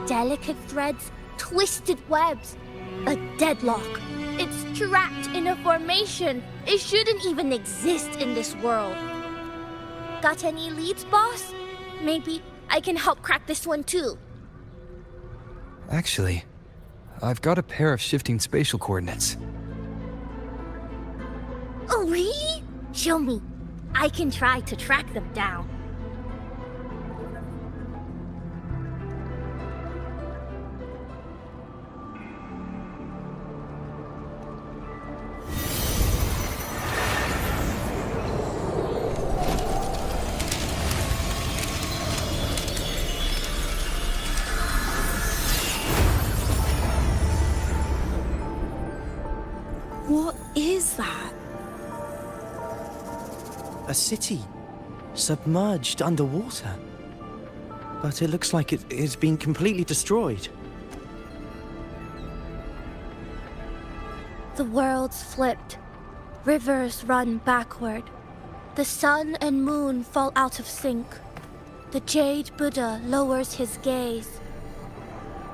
Delicate threads, twisted webs, a deadlock. It's trapped in a formation. It shouldn't even exist in this world. Got any leads, boss? Maybe I can help crack this one too. Actually, I've got a pair of shifting spatial coordinates. Oh, really? Show me. I can try to track them down. What is that? A city, submerged underwater. But it looks like it's been completely destroyed. The world's flipped. Rivers run backward. The sun and moon fall out of sync. The Jade Buddha lowers his gaze.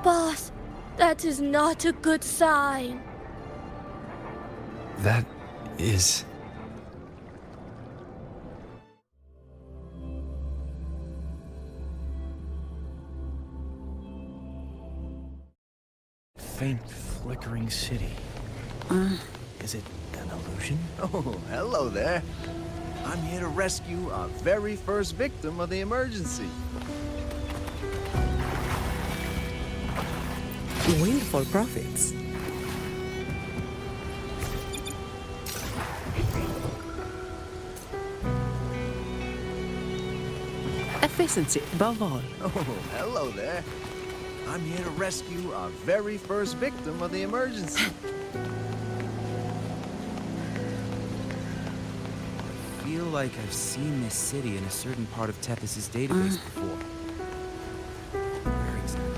Boss, that is not a good sign. That is... Faint, flickering city. Is it an illusion? Oh, hello there. I'm here to rescue our very first victim of the emergency. Windfall profits. Efficiency above all. Oh, hello there. I'm here to rescue our very first victim of the emergency. I feel like I've seen this city in a certain part of Tethys' database before. Where exactly?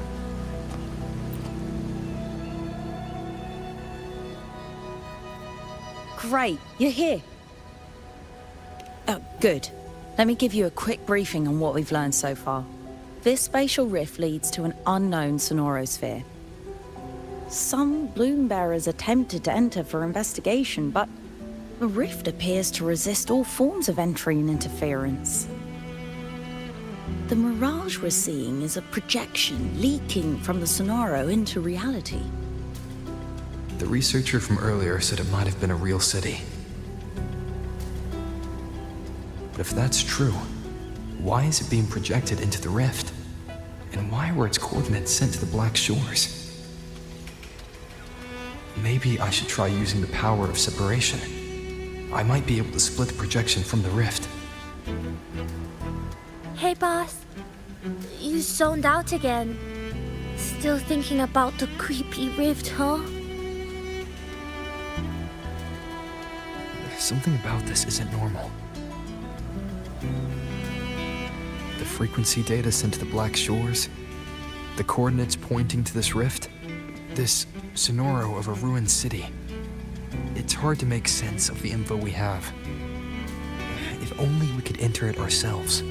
Great, you're here. Oh, good. Let me give you a quick briefing on what we've learned so far. This spatial rift leads to an unknown sonorosphere. Some bloom bearers attempted to enter for investigation, but the rift appears to resist all forms of entry and interference. The mirage we're seeing is a projection leaking from the sonoro into reality. The researcher from earlier said it might have been a real city. But if that's true, why is it being projected into the rift? And why were its coordinates sent to the Black Shores? Maybe I should try using the power of separation. I might be able to split the projection from the rift. Hey, boss. You zoned out again. Still thinking about the creepy rift, huh? Something about this isn't normal. The frequency data sent to the Black Shores, the coordinates pointing to this rift, this sonoro of a ruined city. It's hard to make sense of the info we have. If only we could enter it ourselves.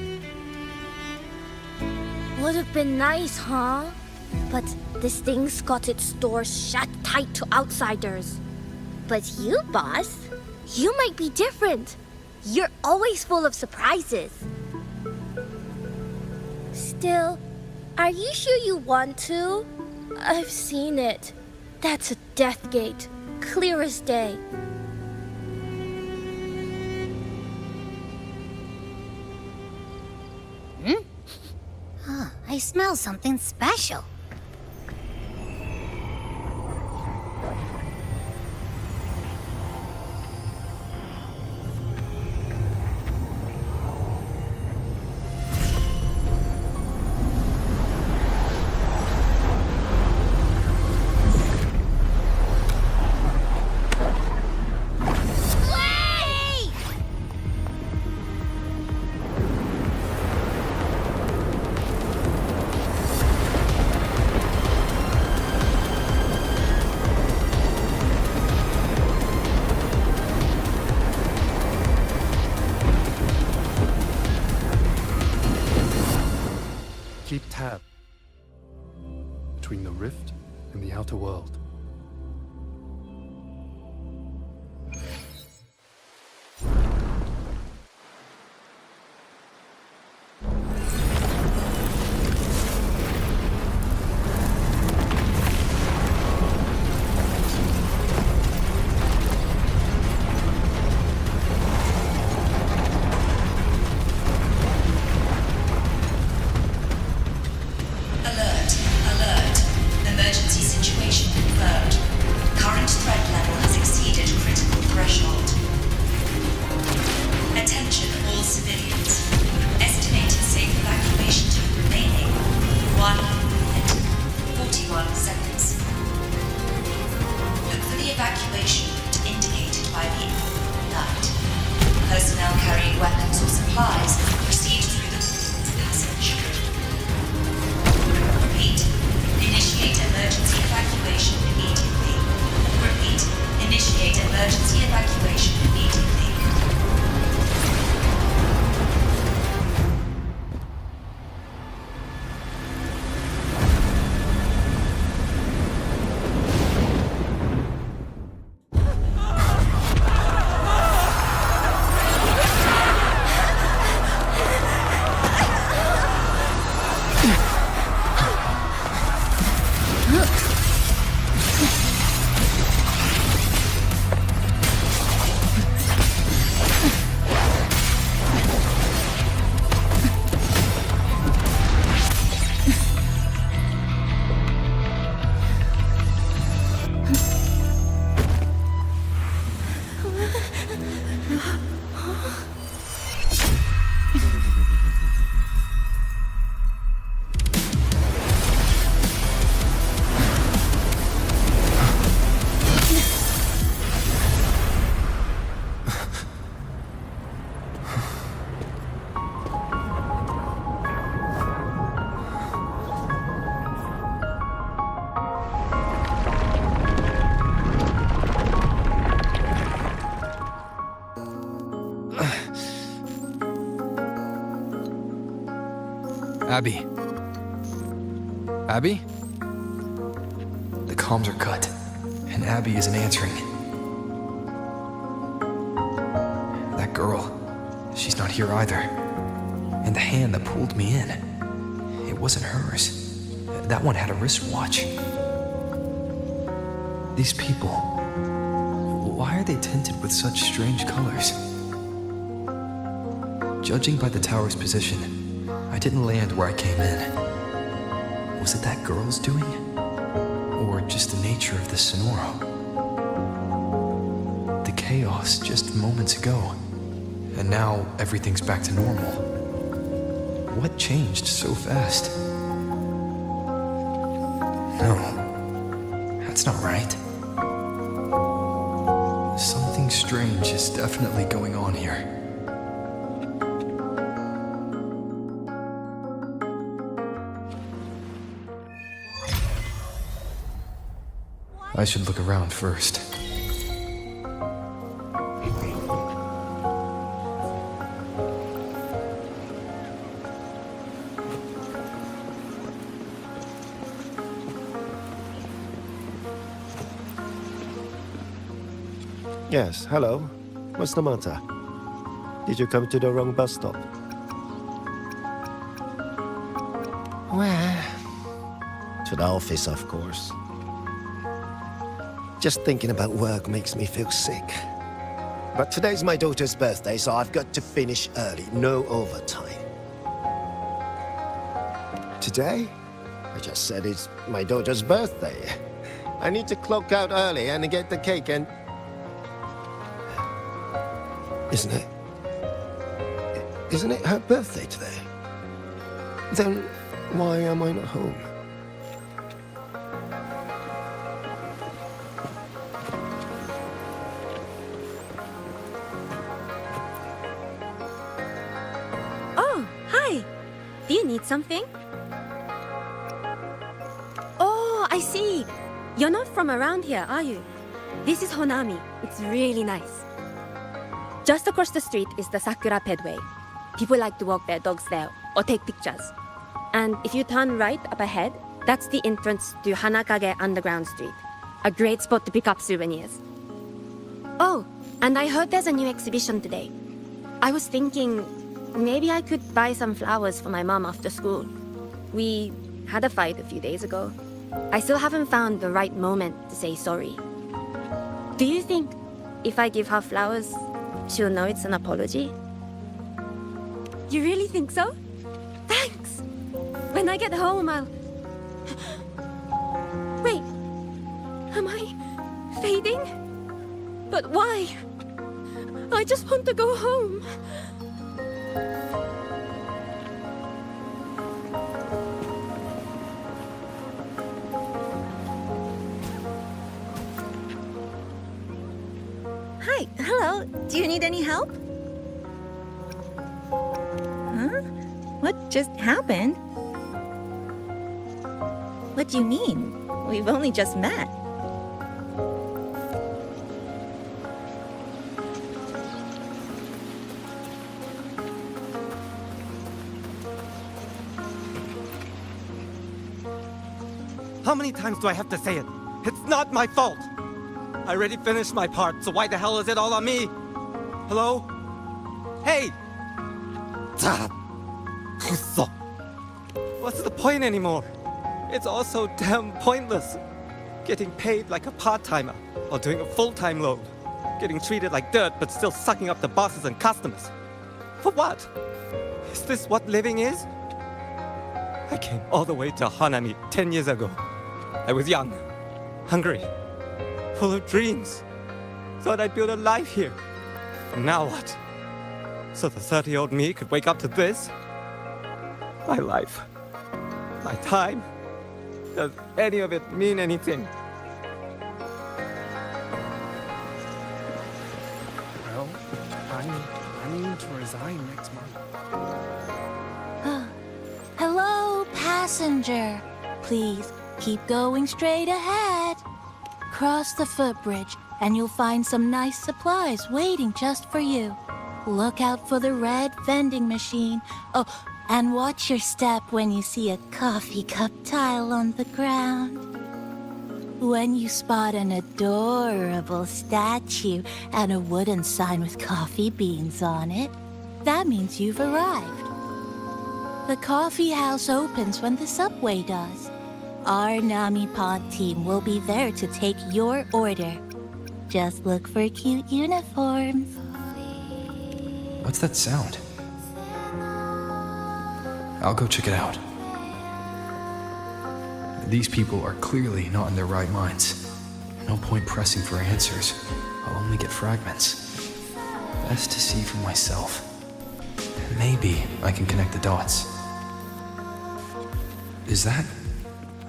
Would have been nice, huh? But this thing's got its doors shut tight to outsiders. But you, boss, you might be different. You're always full of surprises. Still, are you sure you want to? I've seen it. That's a death gate, clear as day. I smell something special. outer world. Abby? Abby? The comms are cut, and Abby isn't answering. That girl, she's not here either. And the hand that pulled me in, it wasn't hers. That one had a wristwatch. These people, why are they tinted with such strange colors? Judging by the tower's position, I didn't land where I came in. Was it that girl's doing? Or just the nature of the Sonoro? The chaos just moments ago, and now everything's back to normal. What changed so fast? No, that's not right. Something strange is definitely going on here. I should look around first. Yes, hello. What's the matter? Did you come to the wrong bus stop? Where? To the office, of course. Just thinking about work makes me feel sick. But today's my daughter's birthday, so I've got to finish early. No overtime. Today? I just said it's my daughter's birthday. I need to clock out early and get the cake and... Isn't it her birthday today? Then why am I not home? Oh, hi. Do you need something? Oh, I see. You're not from around here, are you? This is Honami. It's really nice. Just across the street is the Sakura Pedway. People like to walk their dogs there or take pictures. And if you turn right up ahead, That's the entrance to Hanakage Underground Street. A great spot to pick up souvenirs. Oh, and I heard there's a new exhibition today. I was thinking maybe I could buy some flowers for my mom after school. We had a fight a few days ago. I still haven't found the right moment to say sorry. Do you think if I give her flowers, she'll know it's an apology? You really think so? Thanks! When I get home, I'll... Wait, am I fading? But why? I just want to go home. Hi, hello. Do you need any help? Huh? What just happened? What do you mean? We've only just met. How many times do I have to say it? It's not my fault! I already finished my part, so why the hell is it all on me? Hello? Hey! What's the point anymore? It's all so damn pointless. Getting paid like a part-timer, or doing a full-time load. Getting treated like dirt, but still sucking up the bosses and customers. For what? Is this what living is? I came all the way to Hanami 10 years ago. I was young, hungry, full of dreams. Thought I'd build a life here. And now what? So the 30-year-old me could wake up to this? My life, my time, does any of it mean anything? Well, I'm planning to resign next month. Hello, passenger. Please keep going straight ahead. Cross the footbridge, and you'll find some nice supplies waiting just for you. Look out for the red vending machine. Oh, and watch your step when you see a coffee cup tile on the ground. When you spot an adorable statue and a wooden sign with coffee beans on it, that means you've arrived. The coffee house opens when the subway does. Our Nami Pod team will be there to take your order. Just look for cute uniforms. What's that sound? I'll go check it out. These people are clearly not in their right minds. No point pressing for answers. I'll only get fragments. Best to see for myself. Maybe I can connect the dots. Is that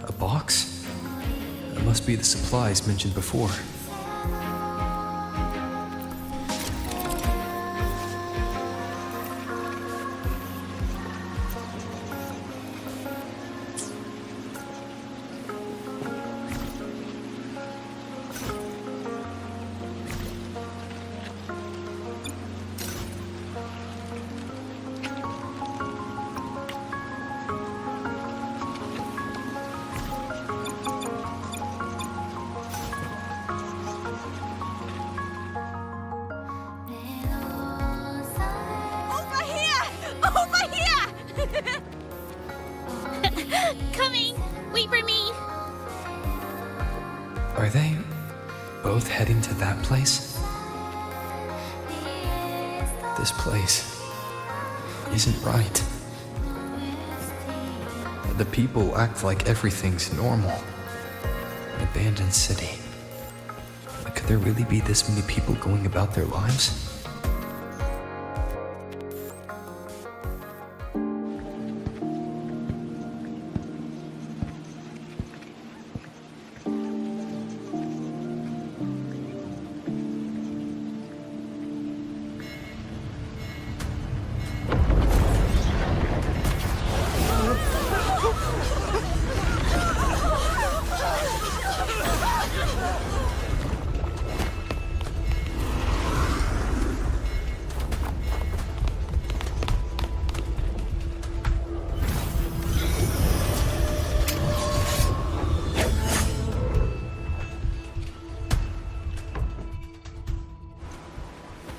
a box? It must be the supplies mentioned before. Coming! Wait for me! Are they both heading to that place? This place isn't right. The people act like everything's normal. An abandoned city. Could there really be this many people going about their lives?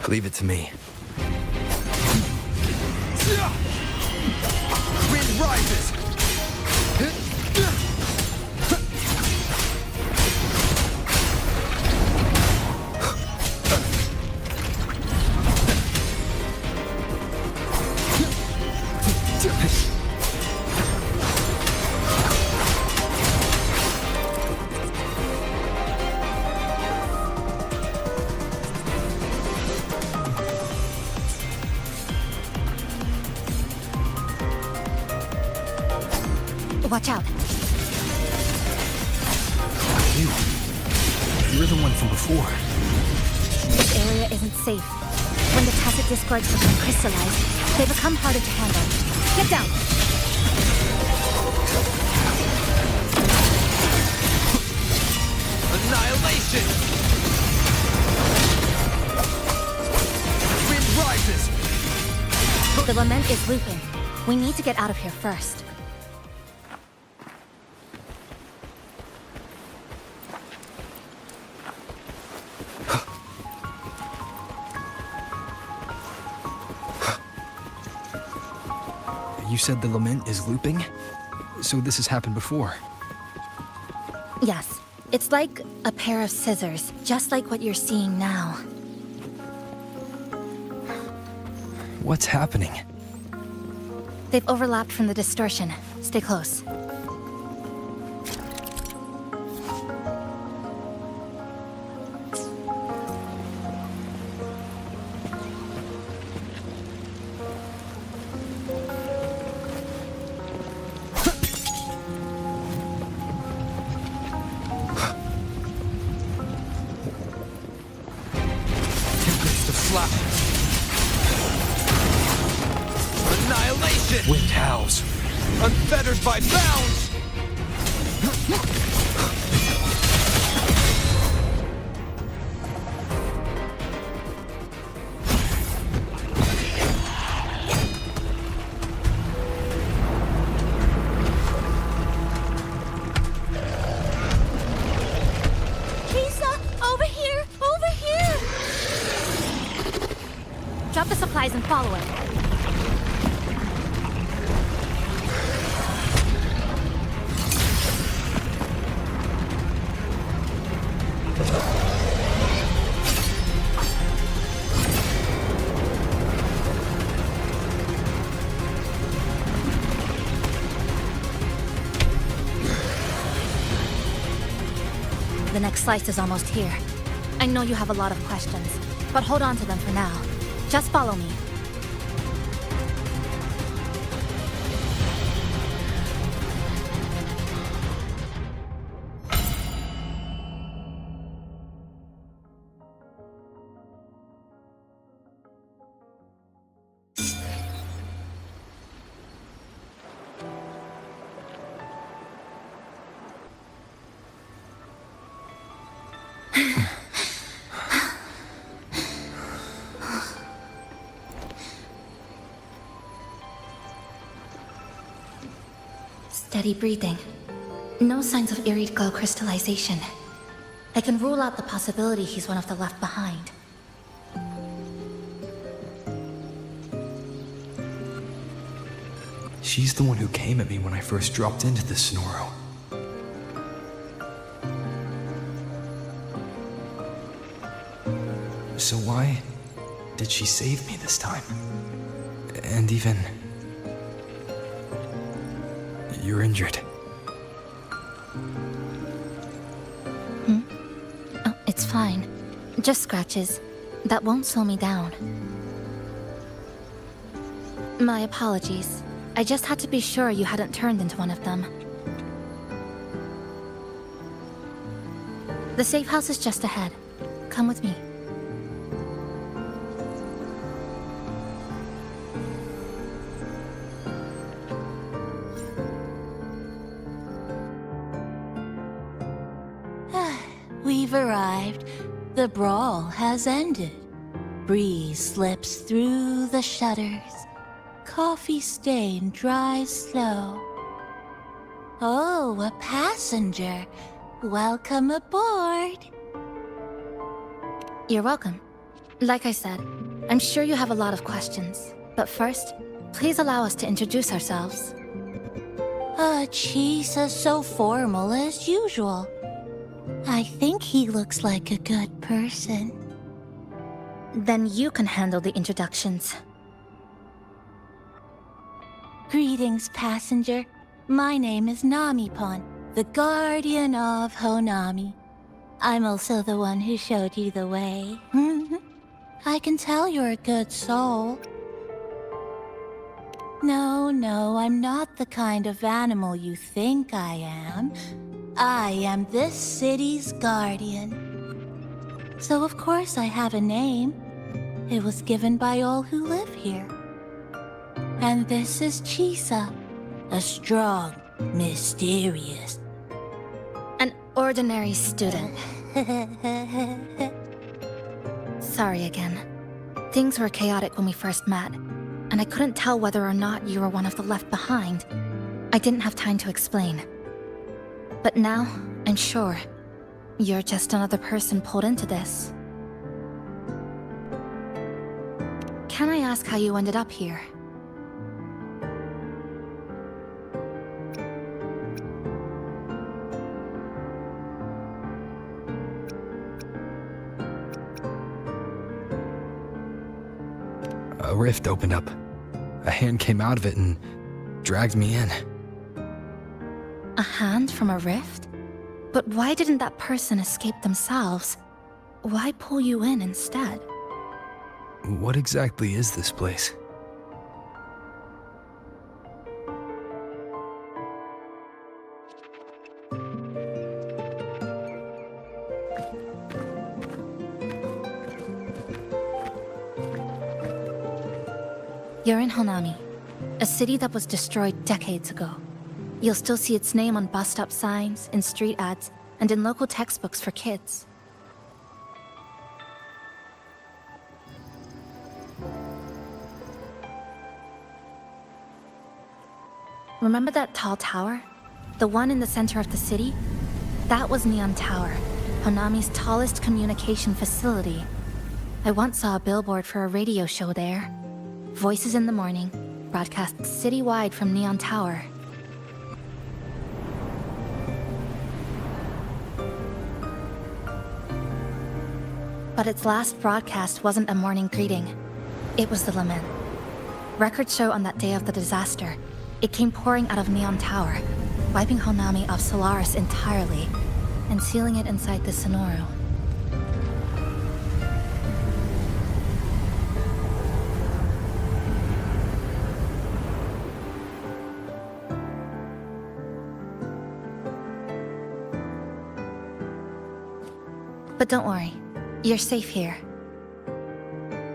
Leave it to me. Wind rises! Watch out. You're the one from before. This area isn't safe. When the tacit discords become crystallized, they become harder to handle. Get down! Annihilation! Wind rises! The lament is looping. We need to get out of here first. You said the lament is looping? So this has happened before. Yes. It's like a pair of scissors, just like what you're seeing now. What's happening? They've overlapped from the distortion. Stay close. Annihilation! Wind howls. Unfettered by bounds! Lisa, over here! Over here! Drop the supplies and follow it. The next slice is almost here. I know you have a lot of questions, but hold on to them for now. Just follow me. Steady breathing. No signs of Irid glow crystallization. I can rule out the possibility he's one of the left behind. She's the one who came at me when I first dropped into the Snorro. So why did she save me this time? And even... You're injured. Oh, it's fine. Just scratches. That won't slow me down. My apologies. I just had to be sure you hadn't turned into one of them. The safe house is just ahead. Come with me. We've arrived. The brawl has ended. Breeze slips through the shutters. Coffee stain dries slow. Oh, a passenger. Welcome aboard. You're welcome. Like I said, I'm sure you have a lot of questions. But first, please allow us to introduce ourselves. Chisa's so formal as usual. I think he looks like a good person. Then you can handle the introductions. Greetings, passenger. My name is Namipon, the guardian of Honami. I'm also the one who showed you the way. I can tell you're a good soul. No, I'm not the kind of animal you think I am. I am this city's guardian. So of course I have a name. It was given by all who live here. And this is Chisa, a strong, mysterious... An ordinary student. Sorry again. Things were chaotic when we first met, and I couldn't tell whether or not you were one of the left behind. I didn't have time to explain. But now, I'm sure, you're just another person pulled into this. Can I ask how you ended up here? A rift opened up. A hand came out of it and dragged me in. A hand from a rift? But why didn't that person escape themselves? Why pull you in instead? What exactly is this place? You're in Honami, a city that was destroyed decades ago. You'll still see its name on bus stop signs, in street ads, and in local textbooks for kids. Remember that tall tower? The one in the center of the city? That was Neon Tower, Honami's tallest communication facility. I once saw a billboard for a radio show there. Voices in the morning, broadcast citywide from Neon Tower. But its last broadcast wasn't a morning greeting. It was the lament. Records show on that day of the disaster, it came pouring out of Neon Tower, wiping Honami off Solaris entirely, and sealing it inside the Sonoro. But don't worry, you're safe here.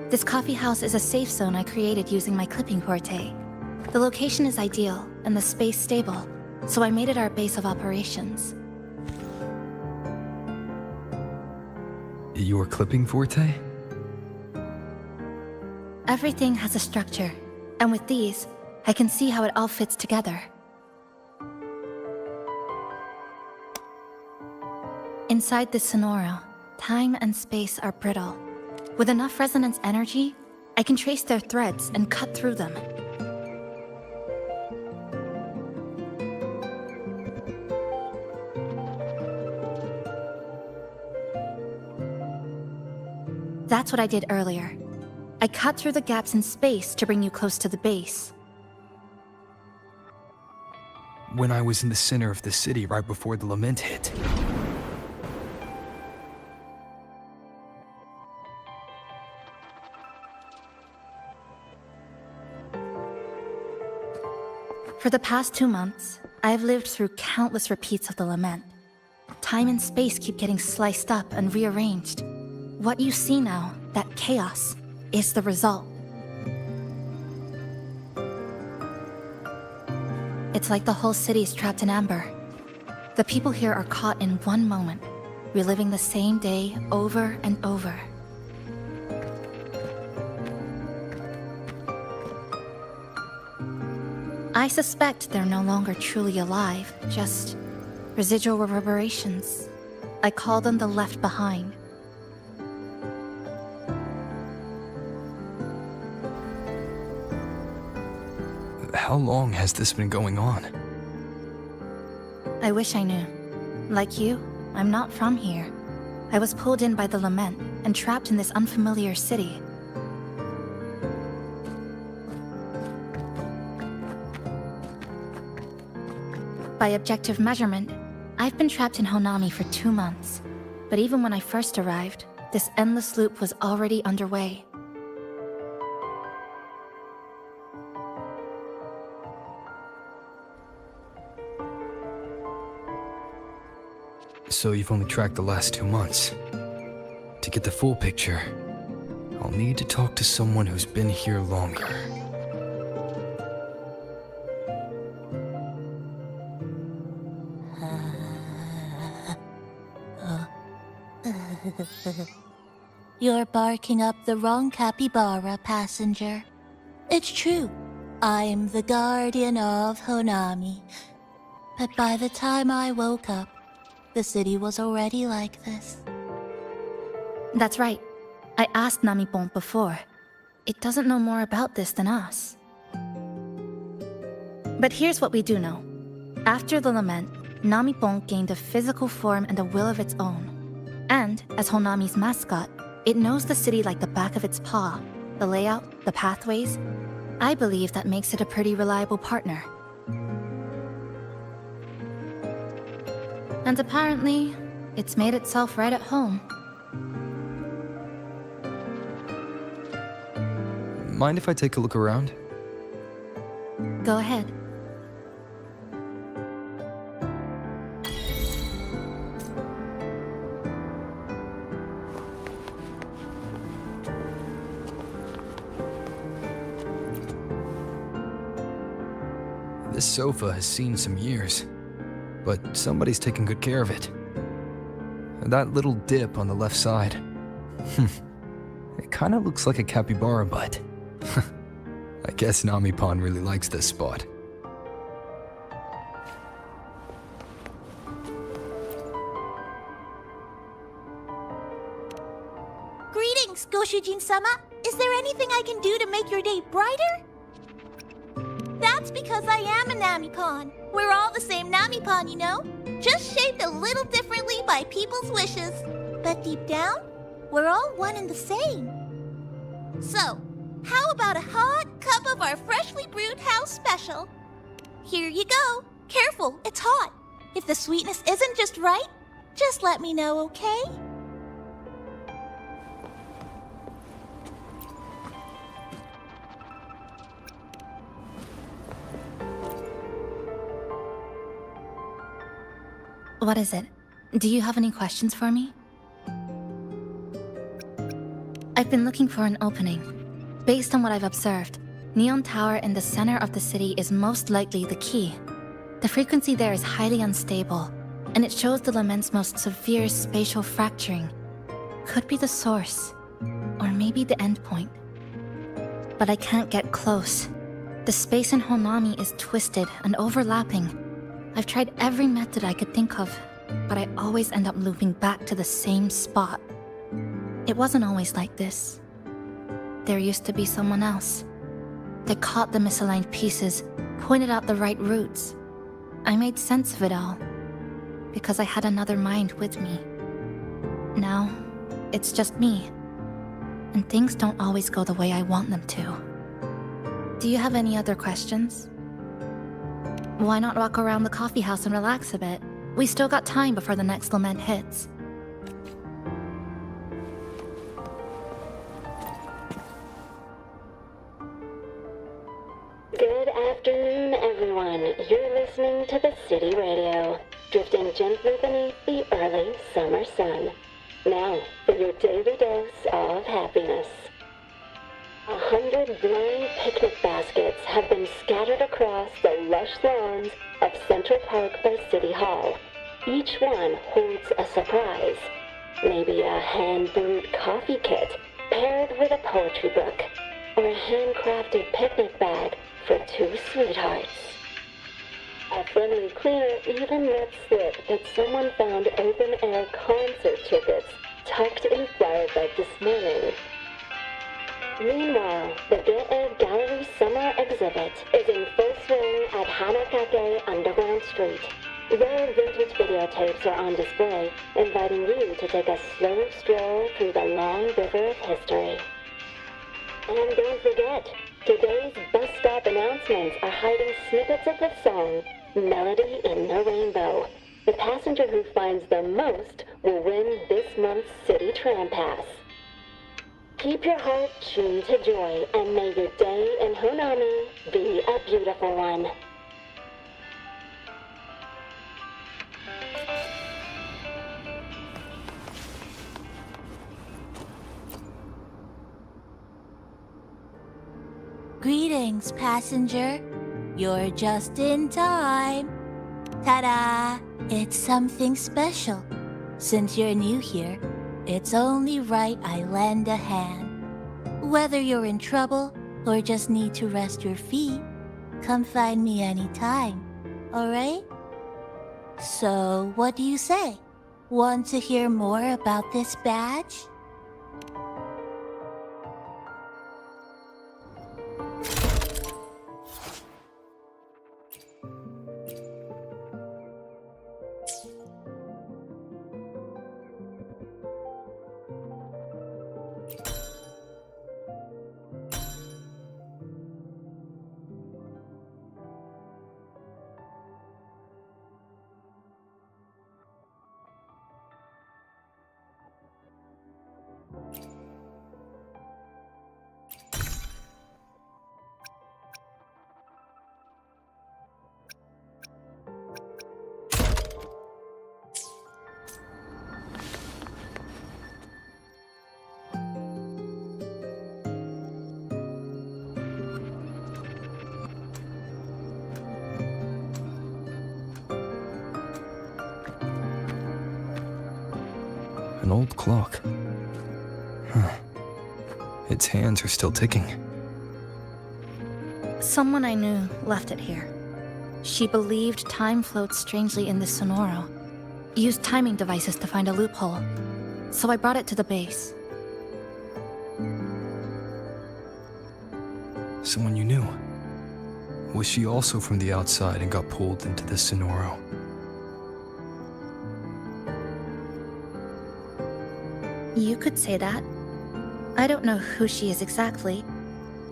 This coffee house is a safe zone I created using my clipping porte. The location is ideal, and the space stable, so I made it our base of operations. Your clipping forte? Everything has a structure, and with these, I can see how it all fits together. Inside this Sonoro, time and space are brittle. With enough resonance energy, I can trace their threads and cut through them. That's what I did earlier. I cut through the gaps in space to bring you close to the base. When I was in the center of the city right before the lament hit. For the past 2 months, I've lived through countless repeats of the lament. Time and space keep getting sliced up and rearranged. What you see now, that chaos, is the result. It's like the whole city's trapped in amber. The people here are caught in one moment, reliving the same day over and over. I suspect they're no longer truly alive, just residual reverberations. I call them the left behind. How long has this been going on? I wish I knew. Like you, I'm not from here. I was pulled in by the lament and trapped in this unfamiliar city. By objective measurement, I've been trapped in Honami for 2 months. But even when I first arrived, this endless loop was already underway. So you've only tracked the last 2 months. To get the full picture, I'll need to talk to someone who's been here longer. You're barking up the wrong capybara, passenger. It's true, I'm the guardian of Honami. But by the time I woke up, the city was already like this. That's right. I asked Namipon before. It doesn't know more about this than us. But here's what we do know. After the lament, Namipon gained a physical form and a will of its own. And, as Honami's mascot, it knows the city like the back of its paw. The layout, the pathways. I believe that makes it a pretty reliable partner. And apparently, it's made itself right at home. Mind if I take a look around? Go ahead. This sofa has seen some years, but somebody's taken good care of it. And that little dip on the left side. It kinda looks like a capybara butt. I guess Namipon really likes this spot. Greetings, Goshujin-sama. Is there anything I can do to make your day brighter? That's because I am a Namipon. We're all the same Namipon, you know? Just shaped a little differently by people's wishes. But deep down, we're all one and the same. So, how about a hot cup of our freshly brewed house special? Here you go. Careful, it's hot. If the sweetness isn't just right, just let me know, okay? What is it? Do you have any questions for me? I've been looking for an opening. Based on what I've observed, Neon Tower in the center of the city is most likely the key. The frequency there is highly unstable, and it shows the lament's most severe spatial fracturing. Could be the source, or maybe the endpoint. But I can't get close. The space in Honami is twisted and overlapping. I've tried every method I could think of, but I always end up looping back to the same spot. It wasn't always like this. There used to be someone else. They caught the misaligned pieces, pointed out the right routes. I made sense of it all, because I had another mind with me. Now, it's just me, and things don't always go the way I want them to. Do you have any other questions? Why not walk around the coffee house and relax a bit? We still got time before the next lament hits. Good afternoon, everyone. You're listening to the City Radio, drifting gently beneath the early summer sun. Now, for your daily dose of happiness. 100 blind picnic baskets have been scattered across the lush lawns of Central Park by City Hall. Each one holds a surprise. Maybe a hand-brewed coffee kit paired with a poetry book, or a handcrafted picnic bag for two sweethearts. A friendly cleaner even let slip that someone found open-air concert tickets tucked in a flower bed this morning. Meanwhile, the Get Ed Gallery Summer Exhibit is in full swing Hanakage Underground Street. Rare vintage videotapes are on display, inviting you to take a slow stroll through the long river of history. And don't forget, today's bus stop announcements are hiding snippets of the song, Melody in the Rainbow. The passenger who finds the most will win this month's City Tram Pass. Keep your heart tuned to joy, and may your day in Honami be a beautiful one. Greetings, passenger. You're just in time. Ta-da! It's something special. Since you're new here, it's only right I lend a hand. Whether you're in trouble or just need to rest your feet, come find me anytime, alright? So, what do you say? Want to hear more about this badge? An old clock. Huh. Its hands are still ticking. Someone I knew left it here. She believed time floats strangely in this Sonoro. Used timing devices to find a loophole. So I brought it to the base. Someone you knew. Was she also from the outside and got pulled into this Sonoro? You could say that. I don't know who she is exactly,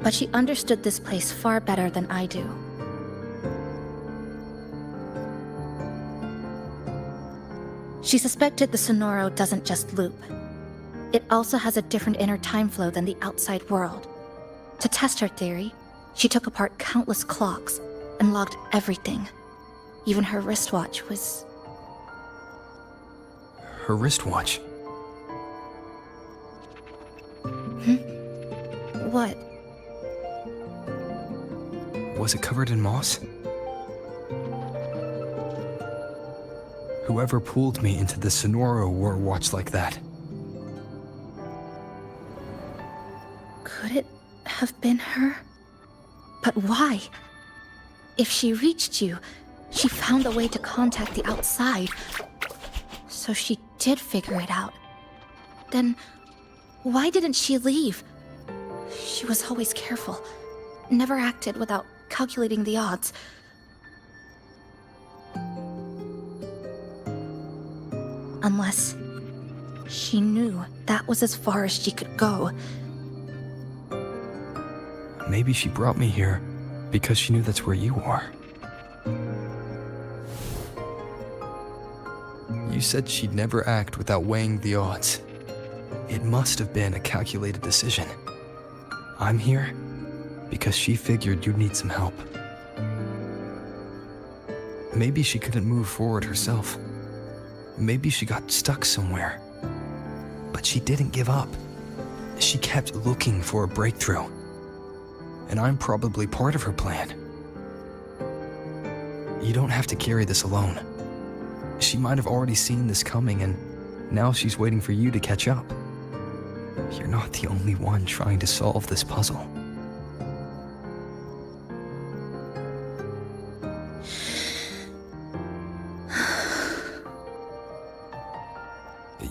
but she understood this place far better than I do. She suspected the Sonoro doesn't just loop. It also has a different inner time flow than the outside world. To test her theory, she took apart countless clocks and logged everything. Even her wristwatch was... Her wristwatch? What? Was it covered in moss? Whoever pulled me into the Sonoro wore a watch like that. Could it have been her? But why? If she reached you, she found a way to contact the outside. So she did figure it out. Then, why didn't she leave? She was always careful, never acted without calculating the odds. Unless she knew that was as far as she could go. Maybe she brought me here because she knew that's where you are. You said she'd never act without weighing the odds. It must have been a calculated decision. I'm here because she figured you'd need some help. Maybe she couldn't move forward herself. Maybe she got stuck somewhere. But she didn't give up. She kept looking for a breakthrough. And I'm probably part of her plan. You don't have to carry this alone. She might have already seen this coming, and now she's waiting for you to catch up. You're not the only one trying to solve this puzzle.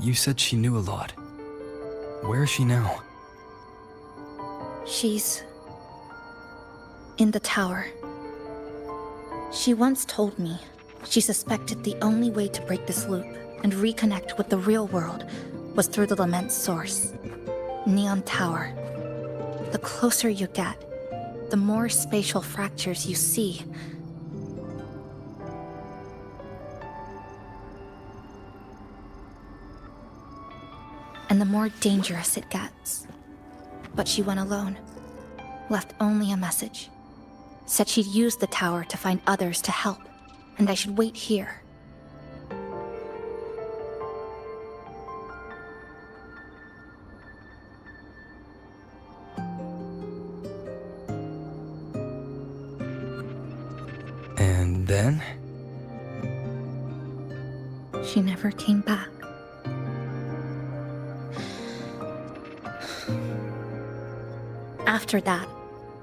You said she knew a lot. Where is she now? She's in the tower. She once told me she suspected the only way to break this loop and reconnect with the real world was through the lament's source, Neon Tower. The closer you get, the more spatial fractures you see. And the more dangerous it gets. But she went alone, left only a message. Said she'd use the tower to find others to help, and I should wait here. And then? She never came back. After that,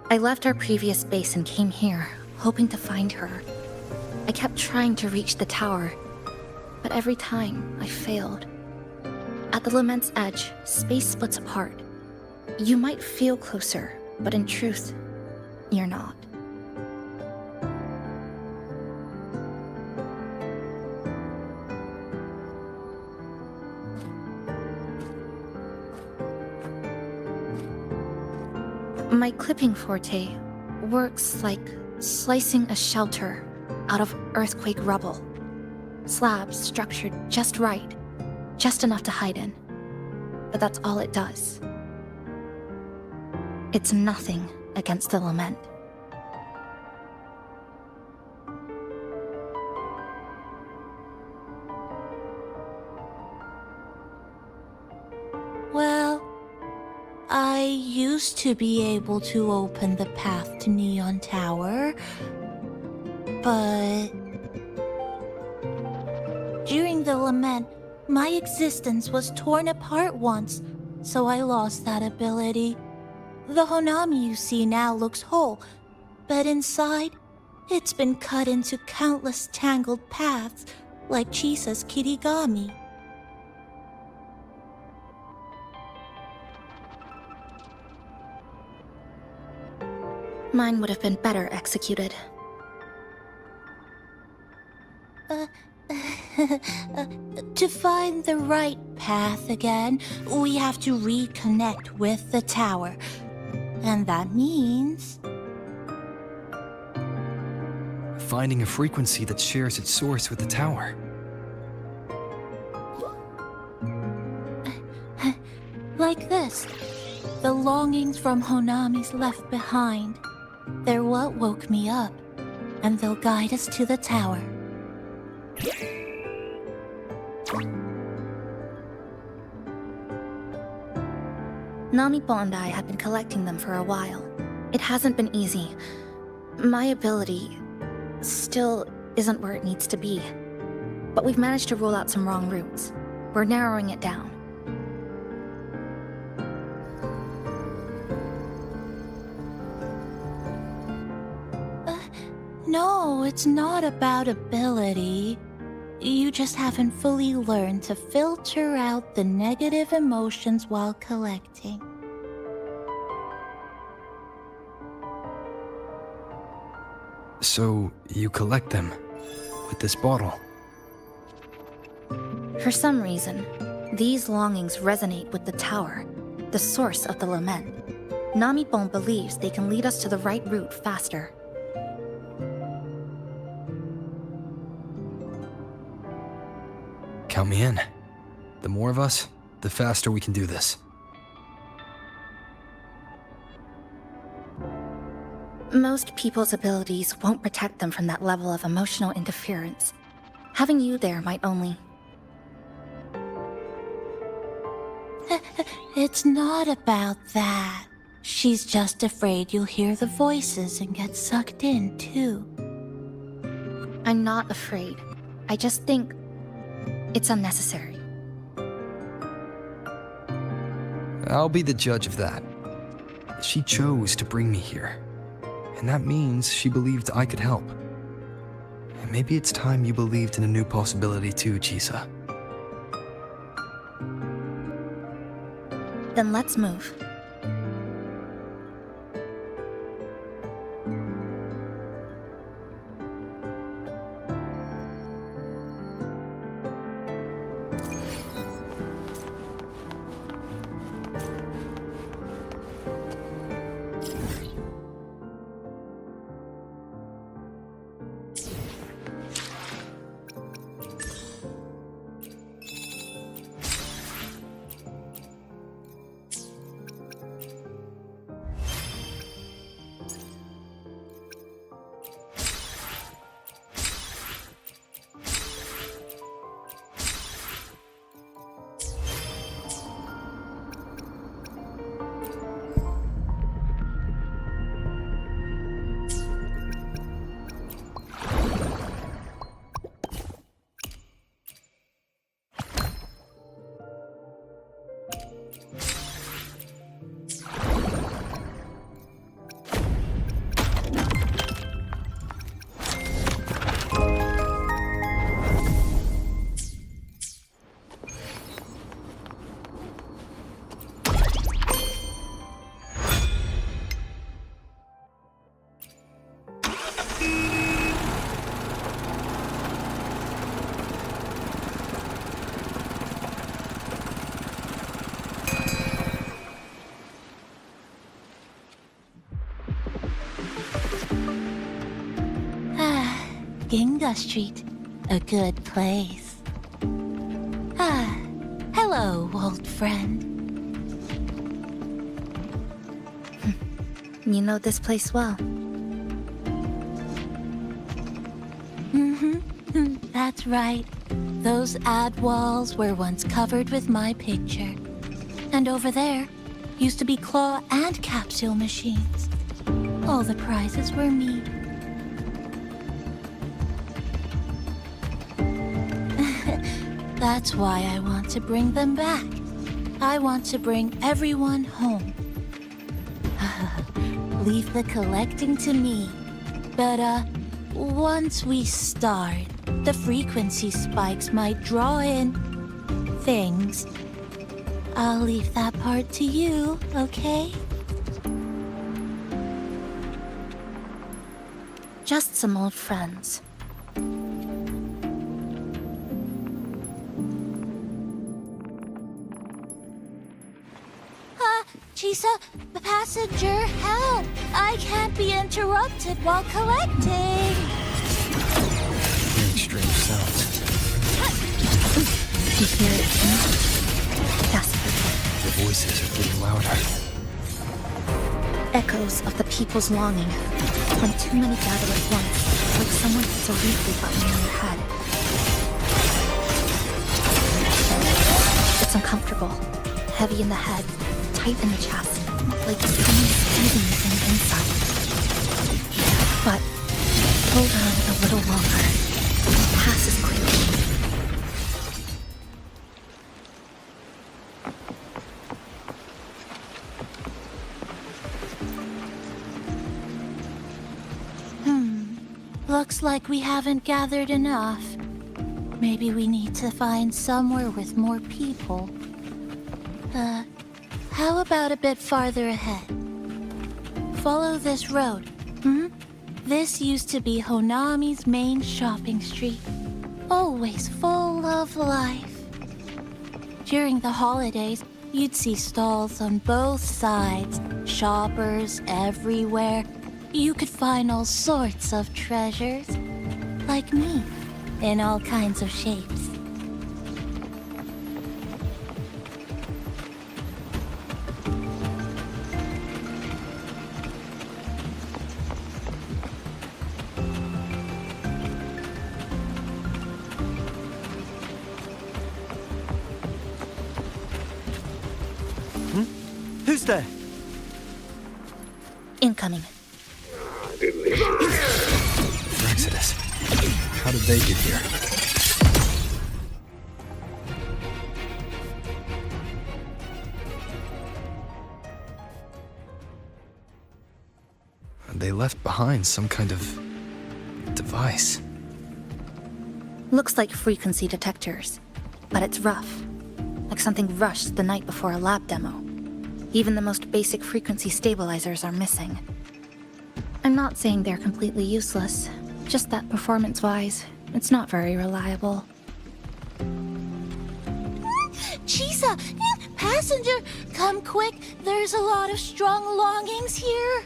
I left our previous base and came here, hoping to find her. I kept trying to reach the tower, but every time I failed. At the lament's edge, space splits apart. You might feel closer, but in truth, you're not. My clipping forte works like slicing a shelter out of earthquake rubble. Slabs structured just right, just enough to hide in. But that's all it does. It's nothing against the lament. Well, I used to be able to open the path to Neon Tower, but during the lament, my existence was torn apart once, so I lost that ability. The Honami you see now looks whole, but inside, it's been cut into countless tangled paths, like Chisa's Kirigami. Mine would have been better executed. To find the right path again, we have to reconnect with the tower. And that means... finding a frequency that shares its source with the tower. Like this. The longings from Honami's left behind. They're what woke me up, and they'll guide us to the tower. Namippo and I have been collecting them for a while. It hasn't been easy. My ability still isn't where it needs to be. But we've managed to rule out some wrong routes. We're narrowing it down. No, it's not about ability. You just haven't fully learned to filter out the negative emotions while collecting. So, you collect them with this bottle. For some reason, these longings resonate with the tower, the source of the lament. Namipon believes they can lead us to the right route faster. Count me in. The more of us, the faster we can do this. Most people's abilities won't protect them from that level of emotional interference. Having you there might only... It's not about that. She's just afraid you'll hear the voices and get sucked in, too. I'm not afraid. I just think it's unnecessary. I'll be the judge of that. She chose to bring me here. And that means she believed I could help. And maybe it's time you believed in a new possibility too, Chisa. Then let's move. Ginga Street. A good place. Ah, hello, old friend. You know this place well. That's right. Those ad walls were once covered with my picture. And over there used to be claw and capsule machines. All the prizes were me. That's why I want to bring them back. I want to bring everyone home. Leave the collecting to me. But, once we start, the frequency spikes might draw in things. I'll leave that part to you, okay? Just some old friends. Chisa, passenger, help! I can't be interrupted while collecting. Hearing strange sounds. You hear it too? Desperately. The voices are getting louder. Echoes of the people's longing. When too many gather at once, like someone hits a replay button in your head. It's uncomfortable. Heavy in the head. Tight in the chest, like someone squeezing you from the inside. But hold on a little longer. It passes quickly. Looks like we haven't gathered enough. Maybe we need to find somewhere with more people. How about a bit farther ahead? Follow this road. This used to be Honami's main shopping street. Always full of life. During the holidays, you'd see stalls on both sides, shoppers everywhere. You could find all sorts of treasures. Like me, in all kinds of shapes. Who's there? Incoming. Exodus. How did they get here? They left behind some kind of device. Looks like frequency detectors, but it's rough. Like something rushed the night before a lab demo. Even the most basic frequency stabilizers are missing. I'm not saying they're completely useless, just that performance-wise, it's not very reliable. Chisa, passenger, come quick. There's a lot of strong longings here.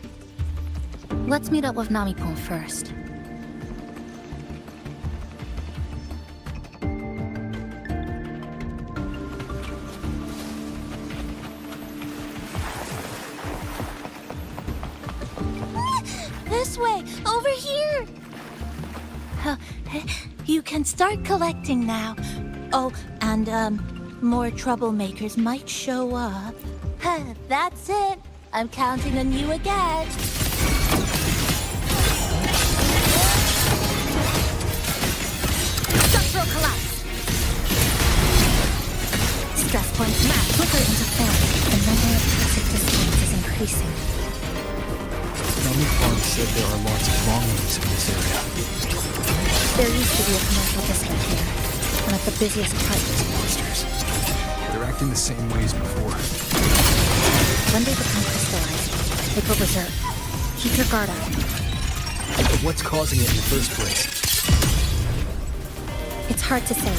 Let's meet up with Namipon first. This way, over here. You can start collecting now. Oh, and, more troublemakers might show up. That's it. I'm counting on you again. Structural collapse! Stress points map quicker into form. The number of passive disciplines is increasing. Namipon said there are lots of longings in this area. There used to be a commercial district here, one of the busiest parts. Monsters. They're acting the same way as before. When they become crystallized, they go berserk. Keep your guard up. But what's causing it in the first place? It's hard to say.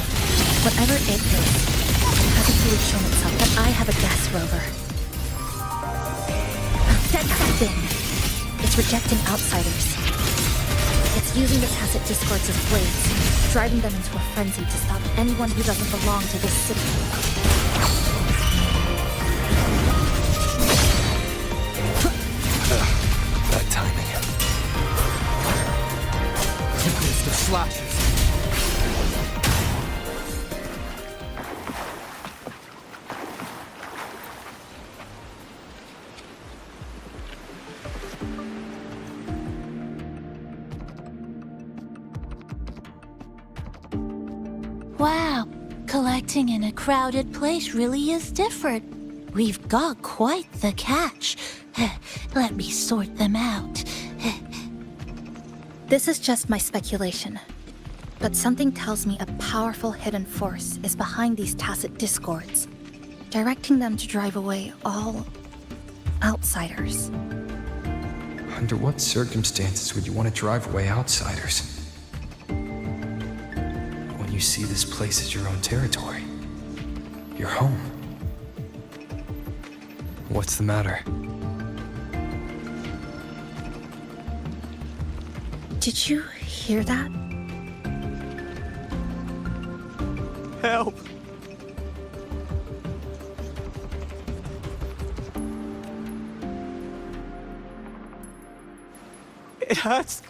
Whatever it is, it hasn't fully shown itself, but I have a guess, Rover. That thing. It's rejecting outsiders. It's It's using the tacit discords as blades, driving them into a frenzy to stop anyone who doesn't belong to this city. Bad timing. It's the slashers. Wow, collecting in a crowded place really is different. We've got quite the catch. Let me sort them out. This is just my speculation, but something tells me a powerful hidden force is behind these tacit discords, directing them to drive away all outsiders. Under what circumstances would you want to drive away outsiders? When you see this place as your own territory, your home. What's the matter? Did you hear that? Help! It hurts.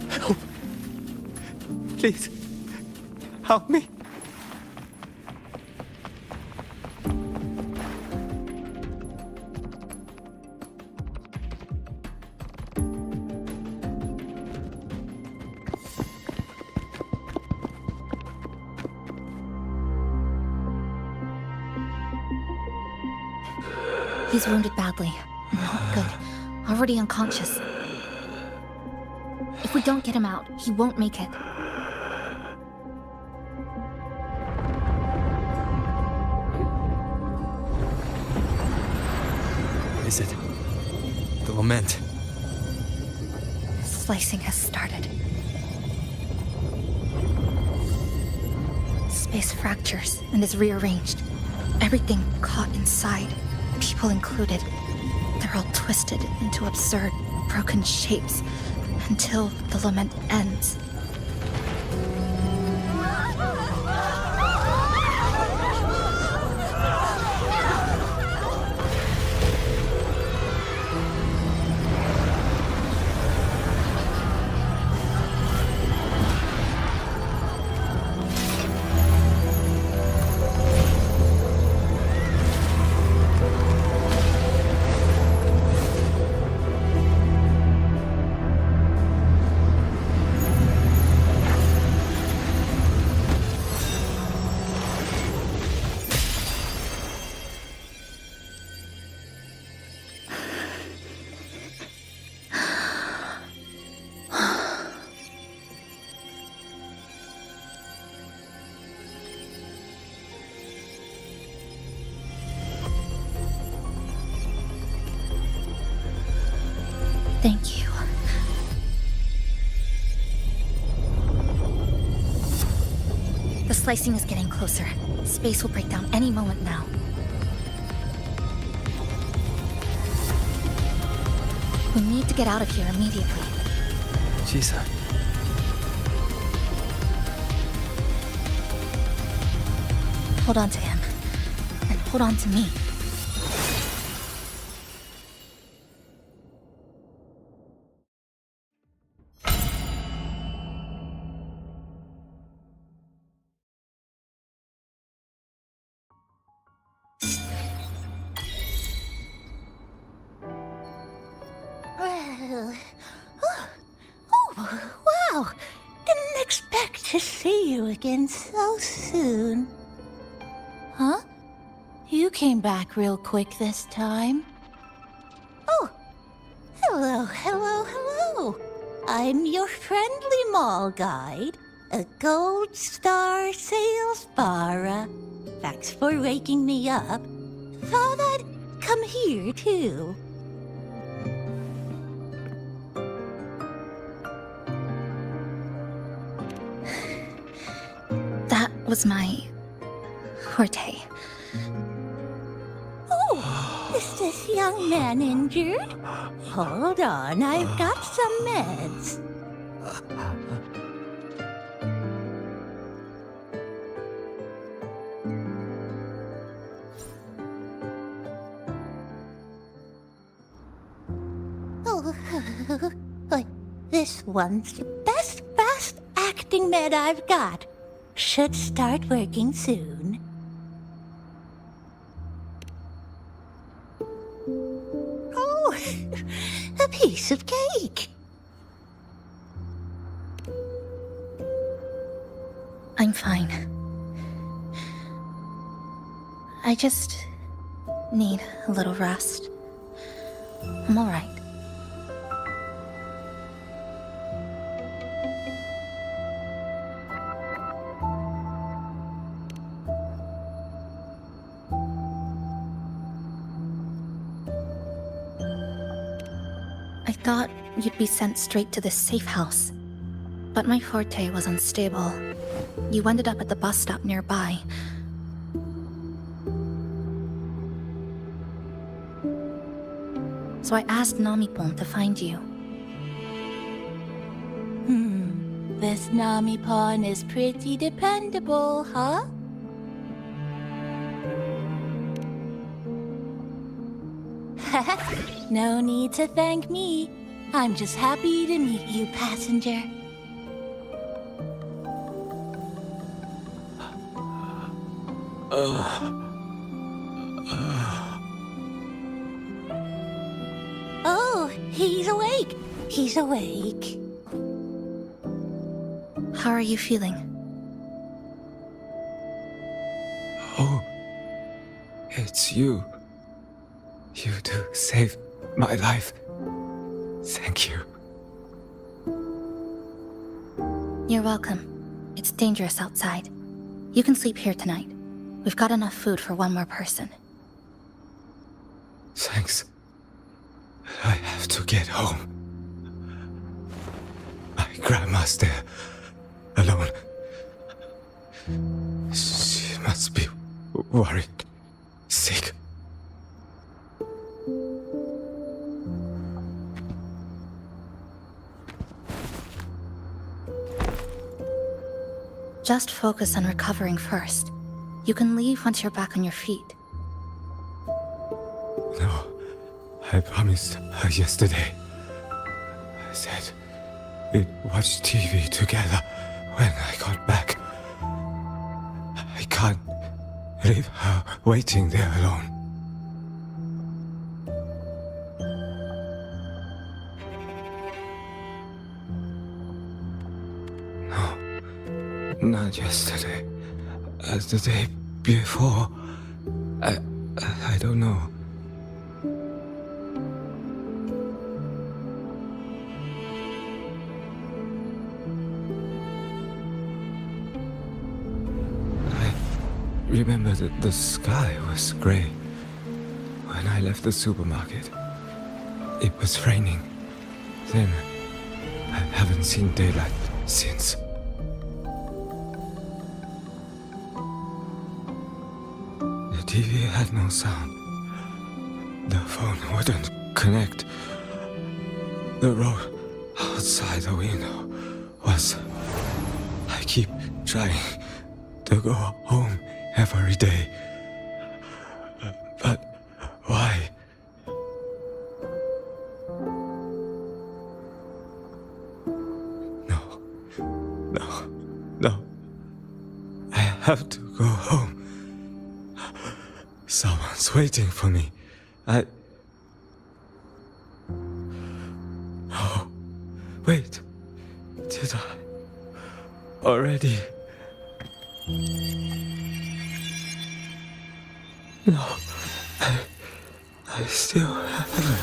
Help. Please, help me. He's wounded badly. Not good. Already unconscious. If we don't get him out, he won't make it. What is it? The lament. Slicing has started. Space fractures and is rearranged. Everything caught inside, people included. They're all twisted into absurd, broken shapes until the lament ends. Thank you. The slicing is getting closer. Space will break down any moment now. We need to get out of here immediately. Jisa. Hold on to him. And hold on to me. Oh, wow! Didn't expect to see you again so soon. Huh? You came back real quick this time. Oh, hello, hello, hello. I'm your friendly mall guide, a gold star sales barra. Thanks for waking me up. Thought I'd come here too. That was my forte. Oh, Is this young man injured? Hold on, I've got some meds. Oh, but this one's the best fast acting med I've got. Should start working soon. Oh, a piece of cake. I'm fine. I just need a little rest. I'm all right. I thought you'd be sent straight to this safe house, but my forte was unstable. You ended up at the bus stop nearby. So I asked Namipon to find you. This Namipon is pretty dependable, huh? No need to thank me. I'm just happy to meet you, passenger. Oh, he's awake. He's awake. How are you feeling? Oh, it's you. You do save my life. Thank you. You're welcome. It's dangerous outside. You can sleep here tonight. We've got enough food for one more person. Thanks. I have to get home. My grandma's there, alone. She must be worried, sick. Just focus on recovering first. You can leave once you're back on your feet. No, I promised her yesterday. I said we'd watch TV together when I got back. I can't leave her waiting there alone. No, not yesterday. The day before. I don't know. Remember that the sky was gray. When I left the supermarket, it was raining. Then, I haven't seen daylight since. The TV had no sound. The phone wouldn't connect. The road outside the window was... I keep trying to go home every day. But why? No. I have to go home. Someone's waiting for me. Oh, wait. Did I already? No, I still haven't.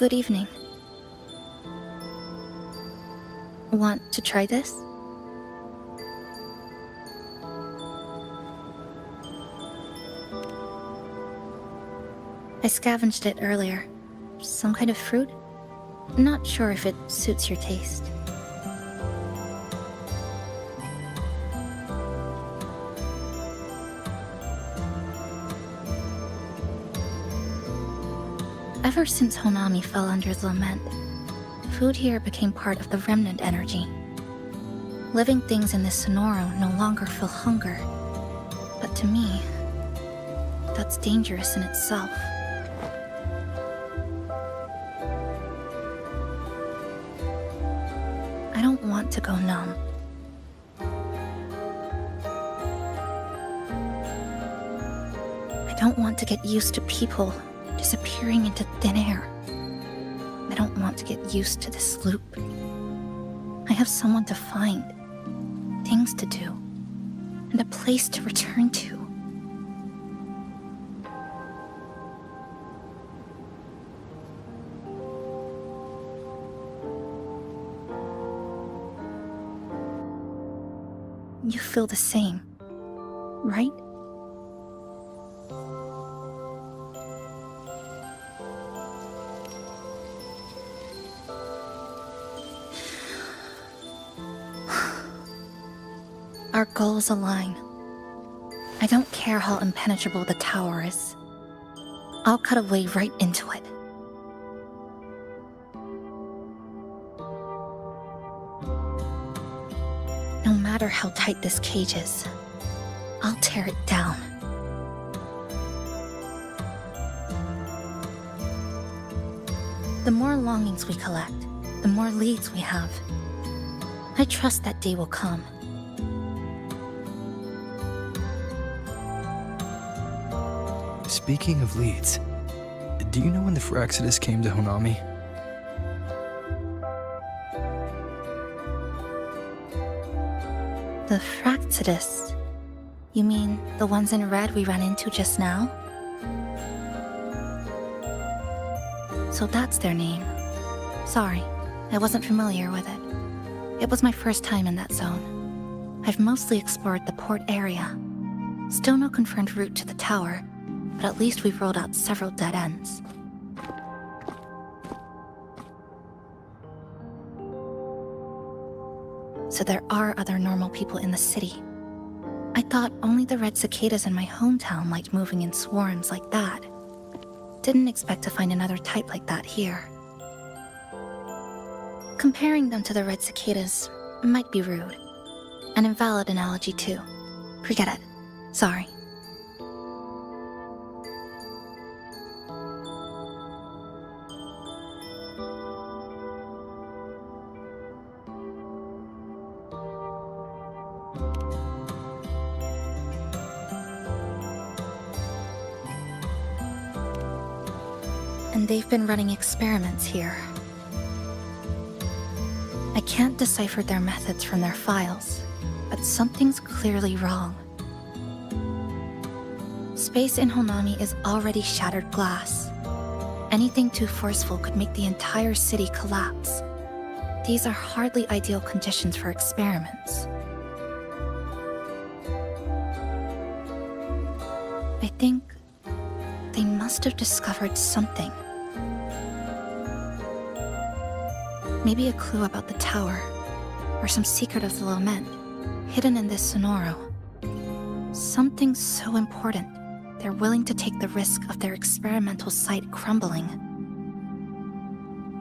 Good evening. Want to try this? I scavenged it earlier. Some kind of fruit? Not sure if it suits your taste. Ever since Honami fell under the lament, food here became part of the remnant energy. Living things in this Sonoro no longer feel hunger, but to me, that's dangerous in itself. I don't want to go numb. I don't want to get used to people disappearing into thin air. I don't want to get used to this loop. I have someone to find, things to do, and a place to return to. You feel the same, right? Our goals align. I don't care how impenetrable the tower is. I'll cut a way right into it. No matter how tight this cage is, I'll tear it down. The more longings we collect, the more leads we have. I trust that day will come. Speaking of leads, do you know when the Phyrexidus came to Honami? The Phyrexidus? You mean the ones in red we ran into just now? So that's their name. Sorry, I wasn't familiar with it. It was my first time in that zone. I've mostly explored the port area. Still no confirmed route to the tower, but at least we've rolled out several dead ends. So there are other normal people in the city. I thought only the red cicadas in my hometown liked moving in swarms like that. Didn't expect to find another type like that here. Comparing them to the red cicadas might be rude. An invalid analogy too. Forget it. Sorry. And they've been running experiments here. I can't decipher their methods from their files, but something's clearly wrong. Space in Honami is already shattered glass. Anything too forceful could make the entire city collapse. These are hardly ideal conditions for experiments. I think they must have discovered something. Maybe a clue about the tower, or some secret of the lament, hidden in this Sonoro. Something so important, they're willing to take the risk of their experimental site crumbling.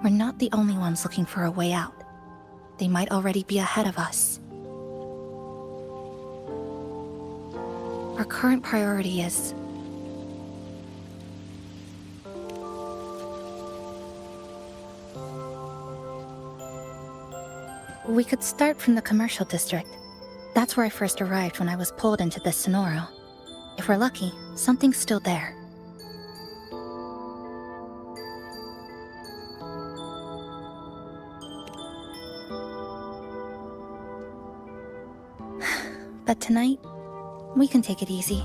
We're not the only ones looking for a way out. They might already be ahead of us. Our current priority is we could start from the commercial district. That's where I first arrived when I was pulled into this Sonoro. If we're lucky, something's still there. But tonight, we can take it easy.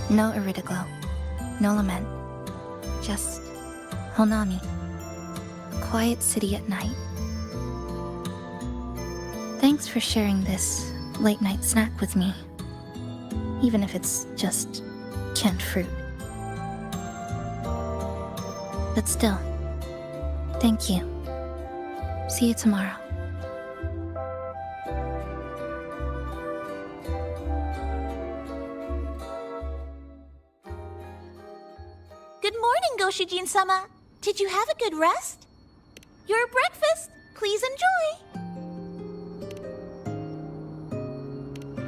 No Iridoglow, no lament. just Honami, a quiet city at night. Thanks for sharing this late-night snack with me, even if it's just canned fruit. But still, thank you. See you tomorrow. Good morning, Goshijin-sama. Did you have a good rest? Your breakfast. Please enjoy.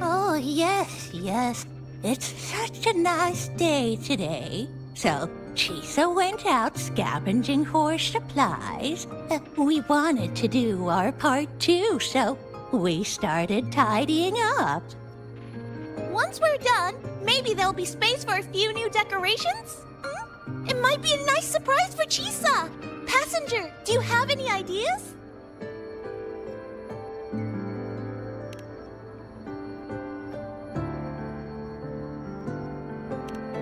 Oh, yes. It's such a nice day today. So, Chisa went out scavenging for supplies. We wanted to do our part too, so we started tidying up. Once we're done, maybe there'll be space for a few new decorations? It might be a nice surprise for Chisa. Passenger, do you have any ideas?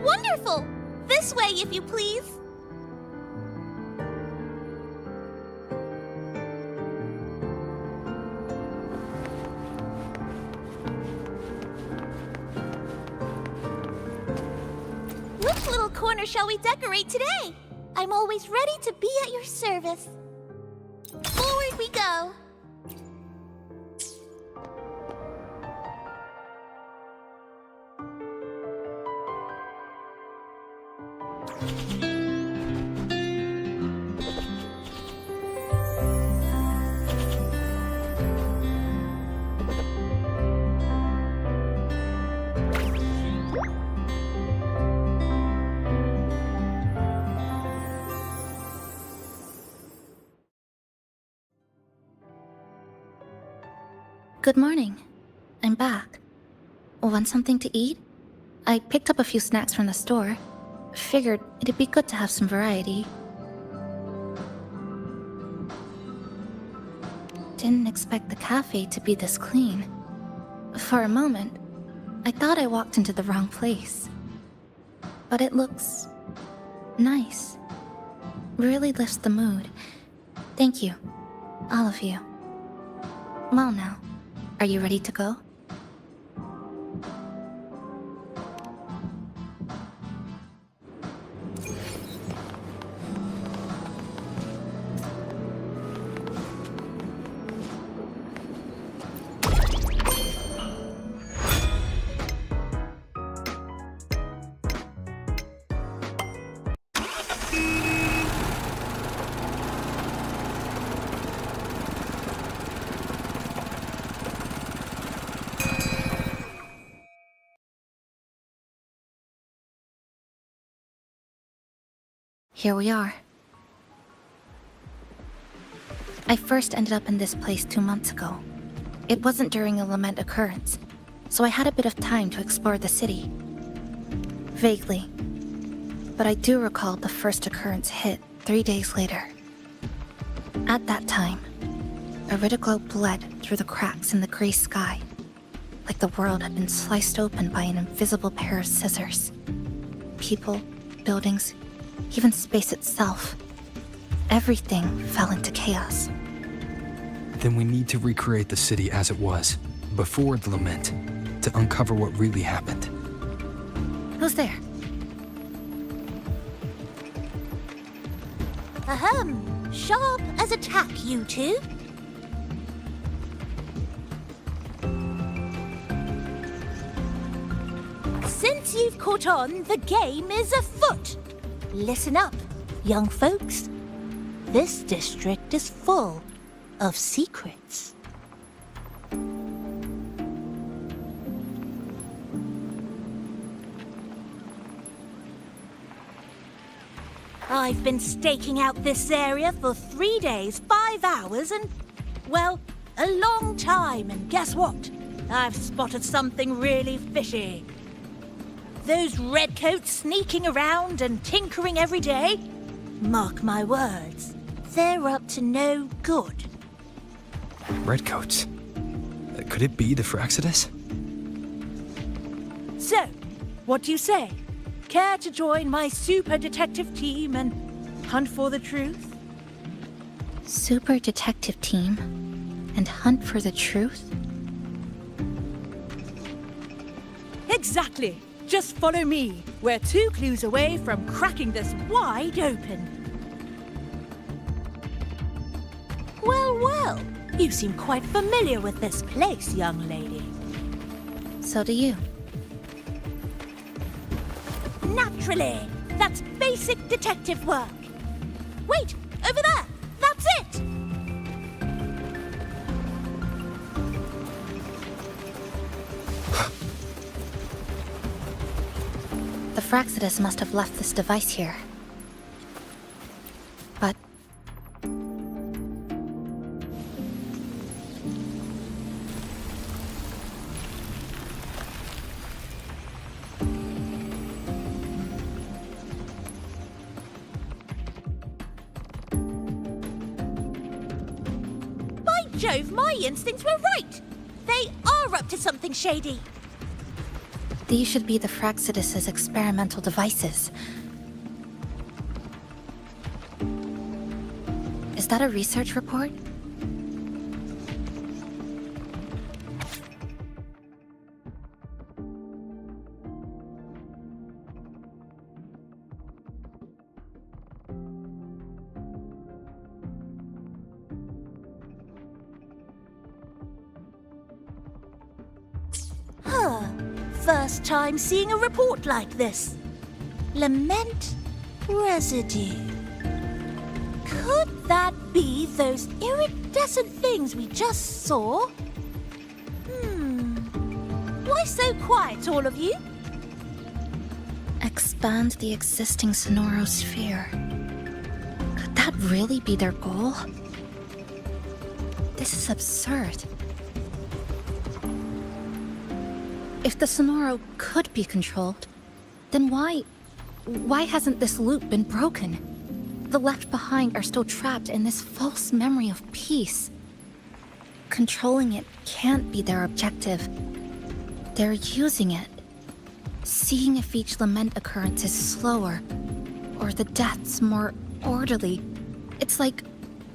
Wonderful! This way, if you please. Which little corner shall we decorate today? I'm always ready to be at your service. Forward we go. Good morning. I'm back. Want something to eat? I picked up a few snacks from the store. Figured it'd be good to have some variety. Didn't expect the cafe to be this clean. For a moment, I thought I walked into the wrong place. But it looks nice. Really lifts the mood. Thank you, all of you. Well now, are you ready to go? Here we are. I first ended up in this place 2 months ago. It wasn't during a lament occurrence, so I had a bit of time to explore the city. Vaguely. But I do recall the first occurrence hit 3 days later. At that time, Iridoglow bled through the cracks in the gray sky, like the world had been sliced open by an invisible pair of scissors. People, buildings, even space itself. Everything fell into chaos. Then we need to recreate the city as it was, before the lament, to uncover what really happened. Who's there? Ahem. Sharp as a tack, you two. Since you've caught on, the game is afoot. Listen up, young folks. This district is full of secrets. I've been staking out this area for 3 days, 5 hours, and, well, a long time. And guess what? I've spotted something really fishy. Those redcoats sneaking around and tinkering every day? Mark my words, they're up to no good. Redcoats? Could it be the Fraxidus? So, what do you say? Care to join my super detective team and hunt for the truth? Super detective team and hunt for the truth? Exactly. Just follow me. We're 2 clues away from cracking this wide open. Well, well. You seem quite familiar with this place, young lady. So do you. Naturally. That's basic detective work. Wait, over there. That's it. The Fraxidus must have left this device here. But... By Jove, my instincts were right. They are up to something shady. These should be the Fraxidus's experimental devices. Is that a research report? Huh. First time seeing a report like this. Lament residue. Could that be those iridescent things we just saw? Why so quiet, all of you? Expand the existing sonorosphere. Could that really be their goal? This is absurd. If the Sonoro could be controlled, then why hasn't this loop been broken? The left behind are still trapped in this false memory of peace. Controlling it can't be their objective. They're using it. Seeing if each lament occurrence is slower, or the deaths more orderly. It's like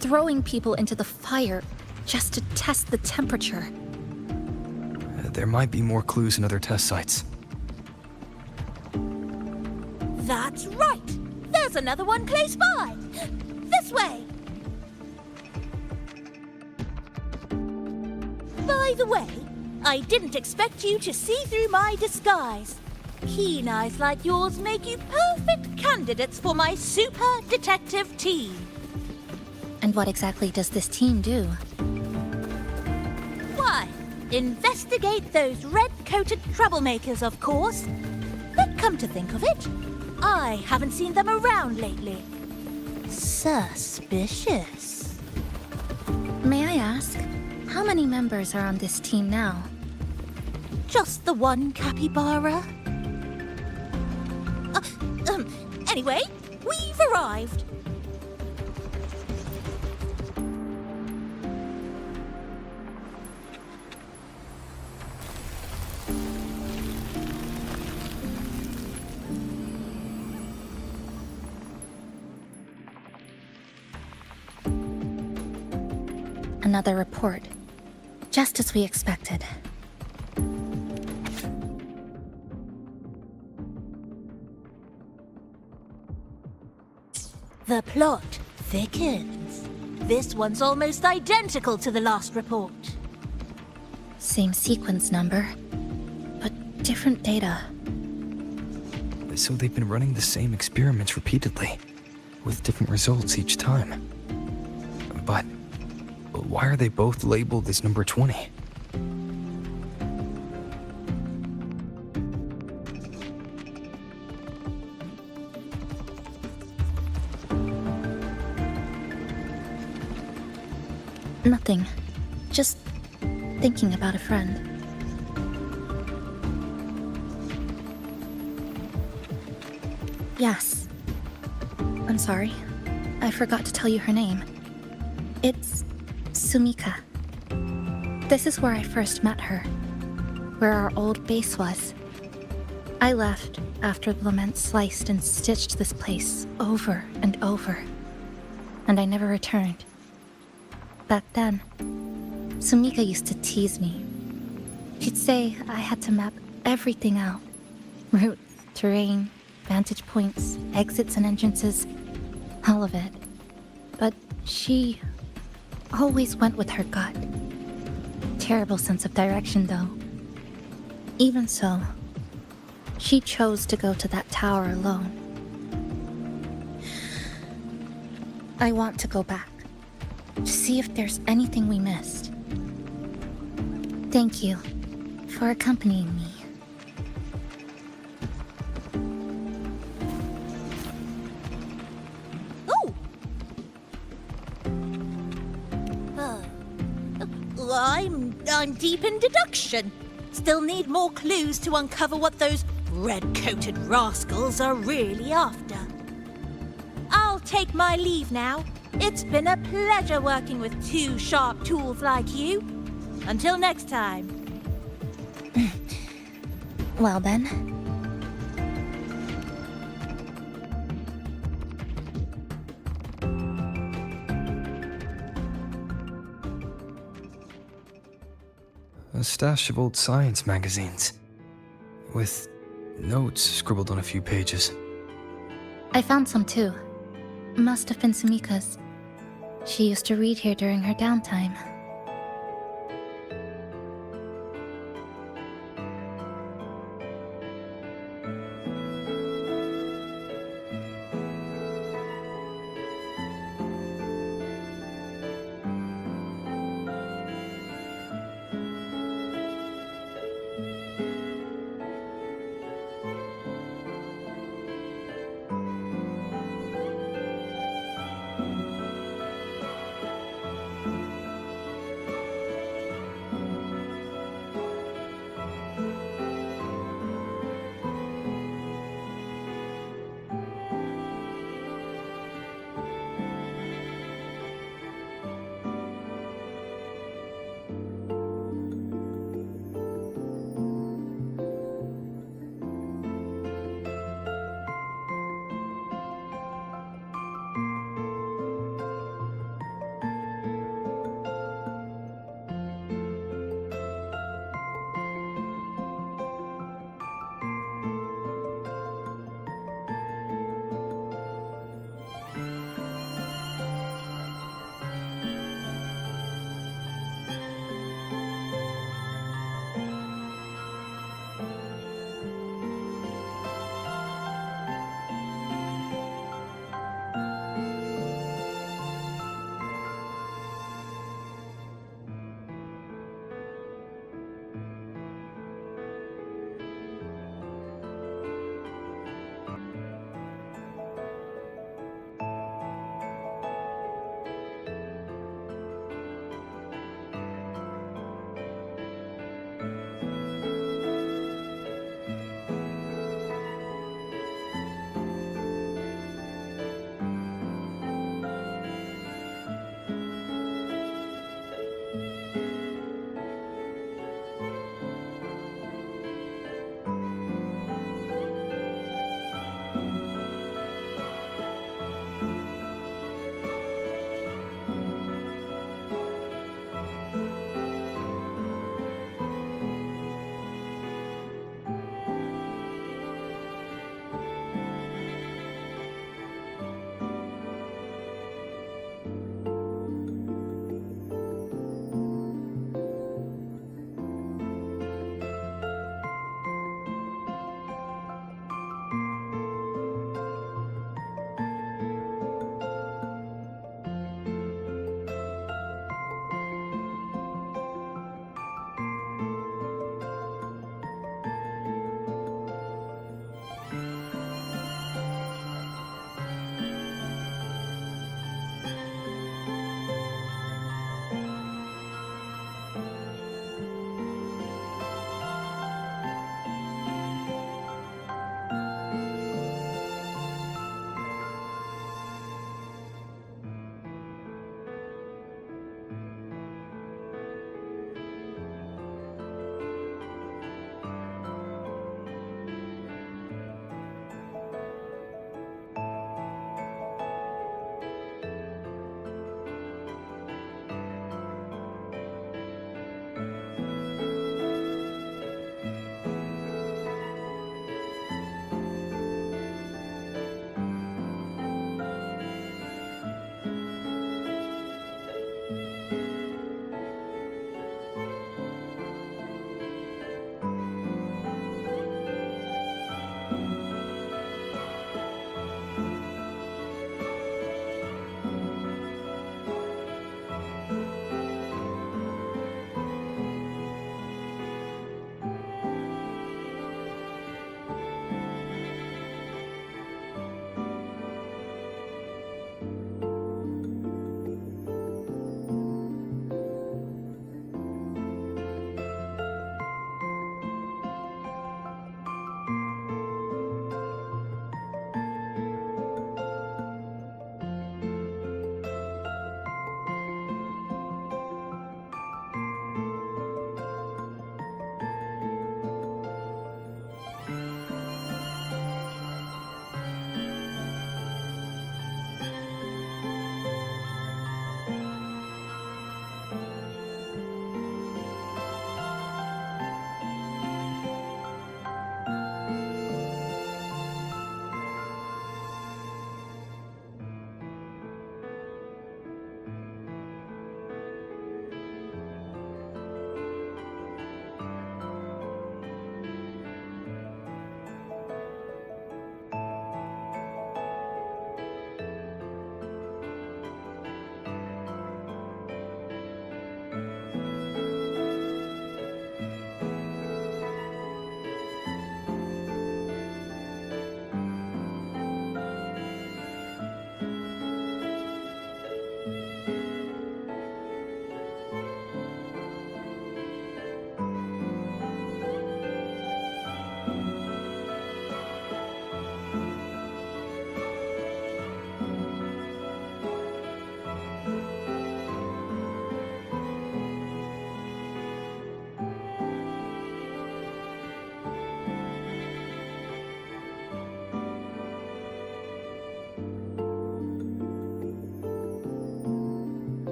throwing people into the fire just to test the temperature. There might be more clues in other test sites. That's right. There's another one close by. This way. By the way, I didn't expect you to see through my disguise. Keen eyes like yours make you perfect candidates for my super detective team. And what exactly does this team do? Why, investigate those red-coated troublemakers, of course. But come to think of it, I haven't seen them around lately. Suspicious. May I ask, how many members are on this team now? Just the one capybara. Anyway, we've arrived. Another report. Just as we expected. The plot thickens. This one's almost identical to the last report. Same sequence number, but different data. So they've been running the same experiments repeatedly, with different results each time. But why are they both labeled as number 20? Nothing. Just thinking about a friend. Yes. I'm sorry. I forgot to tell you her name. It's Sumika. This is where I first met her. Where our old base was. I left after the lament sliced and stitched this place over and over, and I never returned. Back then, Sumika used to tease me. She'd say I had to map everything out. Route, terrain, vantage points, exits and entrances, all of it. But she always went with her gut. Terrible sense of direction, though. Even so, she chose to go to that tower alone. I want to go back, to see if there's anything we missed. Thank you for accompanying me. I'm deep in deduction. Still need more clues to uncover what those red-coated rascals are really after. I'll take my leave now. It's been a pleasure working with two sharp tools like you. Until next time. Well then. A stash of old science magazines, with notes scribbled on a few pages. I found some too. Must have been Sumika's. She used to read here during her downtime.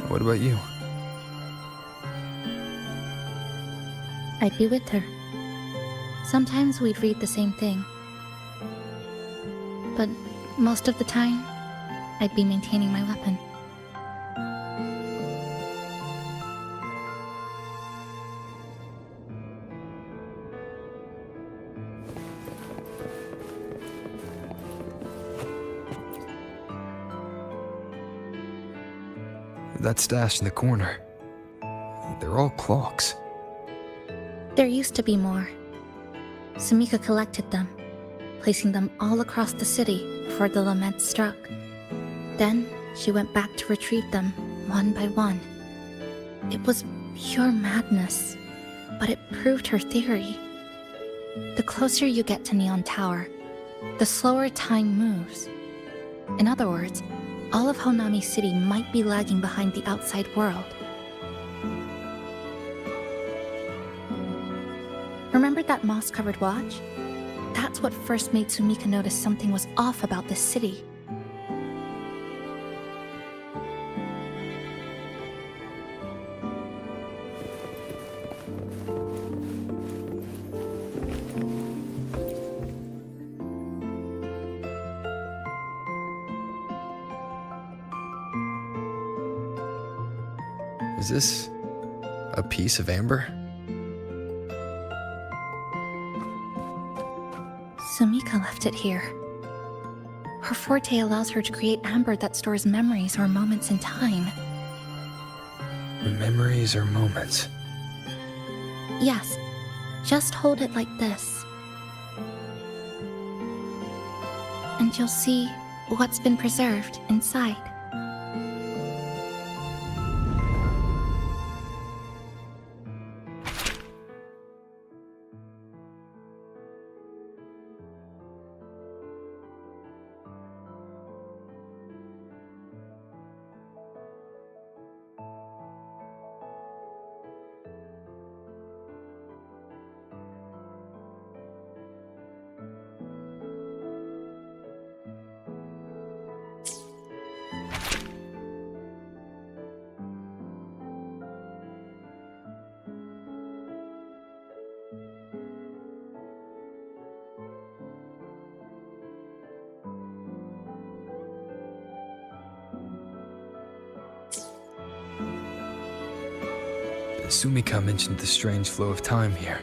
What about you? I'd be with her. Sometimes we'd read the same thing. But most of the time, I'd be maintaining my weapon. That stash in the corner. They're all clocks. There used to be more. Sumika collected them, placing them all across the city before the lament struck. Then she went back to retrieve them one by one. It was pure madness, but it proved her theory. The closer you get to Neon Tower, the slower time moves. In other words, all of Honami City might be lagging behind the outside world. Remember that moss-covered watch? That's what first made Sumika notice something was off about this city. Is this a piece of amber? Sumika left it here. Her forte allows her to create amber that stores memories or moments in time. Memories or moments? Yes, just hold it like this. And you'll see what's been preserved inside. Sumika mentioned the strange flow of time here.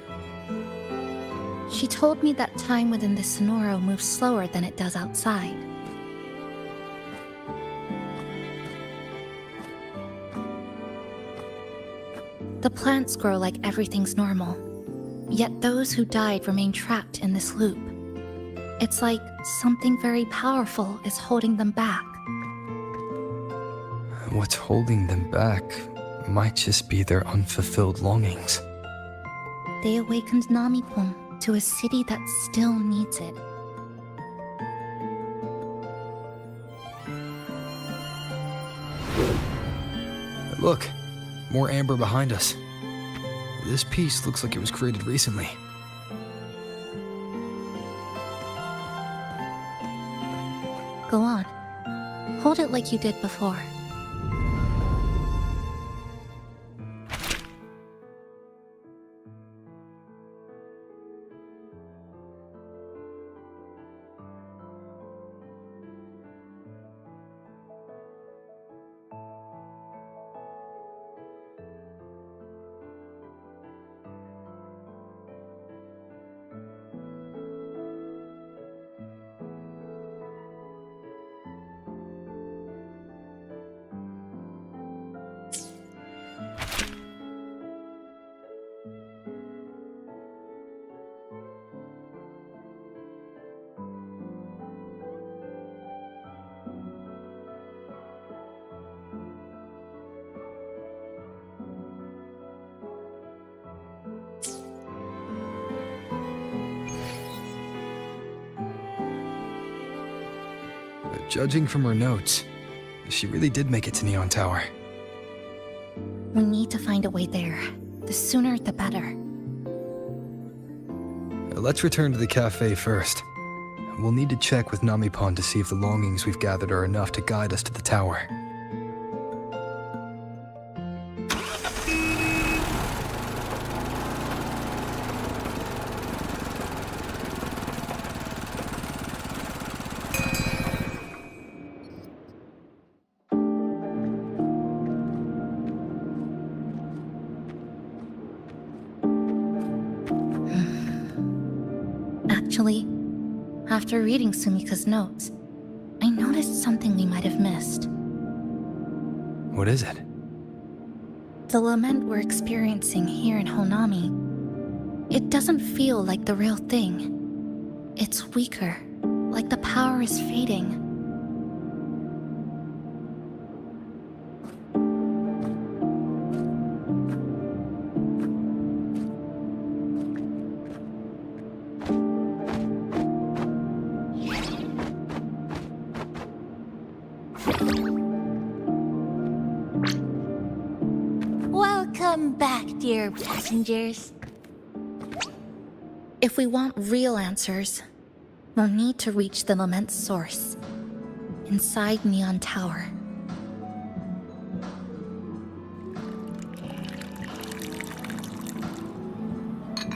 She told me that time within the Sonoro moves slower than it does outside. The plants grow like everything's normal, yet those who died remain trapped in this loop. It's like something very powerful is holding them back. What's holding them back might just be their unfulfilled longings. They awakened Namipon to a city that still needs it. Look, more amber behind us. This piece looks like it was created recently. Go on. Hold it like you did before. Judging from her notes, she really did make it to Neon Tower. We need to find a way there. The sooner, the better. Let's return to the cafe first. We'll need to check with Namipon to see if the longings we've gathered are enough to guide us to the tower. Actually, after reading Sumika's notes, I noticed something we might have missed. What is it? The lament we're experiencing here in Honami, it doesn't feel like the real thing. It's weaker, like the power is fading. Welcome back, dear passengers. If we want real answers, we'll need to reach the lament's source, inside Neon Tower.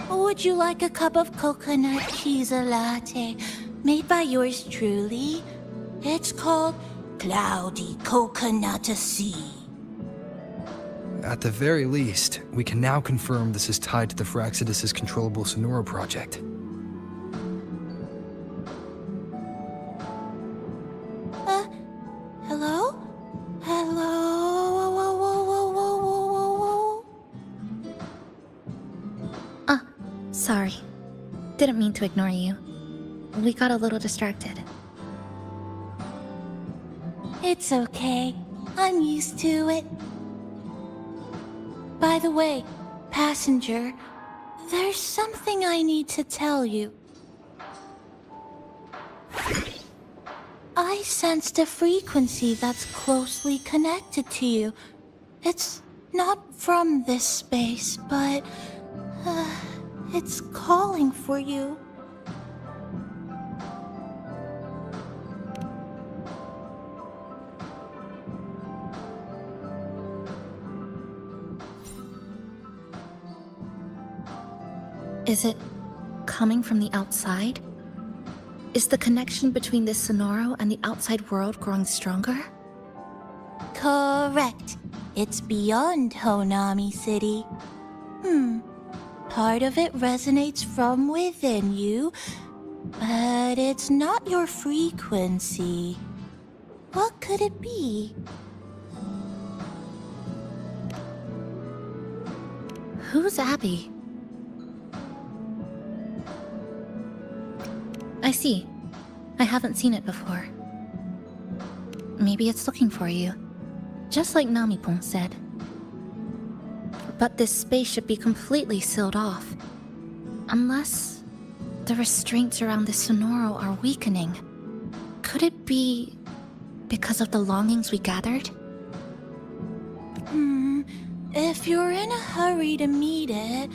Would you like a cup of coconut cheese latte made by yours truly? It's called Cloudy Coconut Sea. At the very least, we can now confirm this is tied to the Phraxidus' controllable Sonora project. Hello? Hello? Whoa, whoa, whoa, whoa, whoa, whoa, whoa. Sorry. Didn't mean to ignore you. We got a little distracted. It's okay. I'm used to it. By the way, passenger, there's something I need to tell you. I sensed a frequency that's closely connected to you. It's not from this space, but it's calling for you. Is it coming from the outside? Is the connection between this Sonoro and the outside world growing stronger? Correct. It's beyond Honami City. Part of it resonates from within you, but it's not your frequency. What could it be? Who's Abby? I see. I haven't seen it before. Maybe it's looking for you. Just like Namipon said. But this space should be completely sealed off. Unless the restraints around the Sonoro are weakening. Could it be because of the longings we gathered? If you're in a hurry to meet it,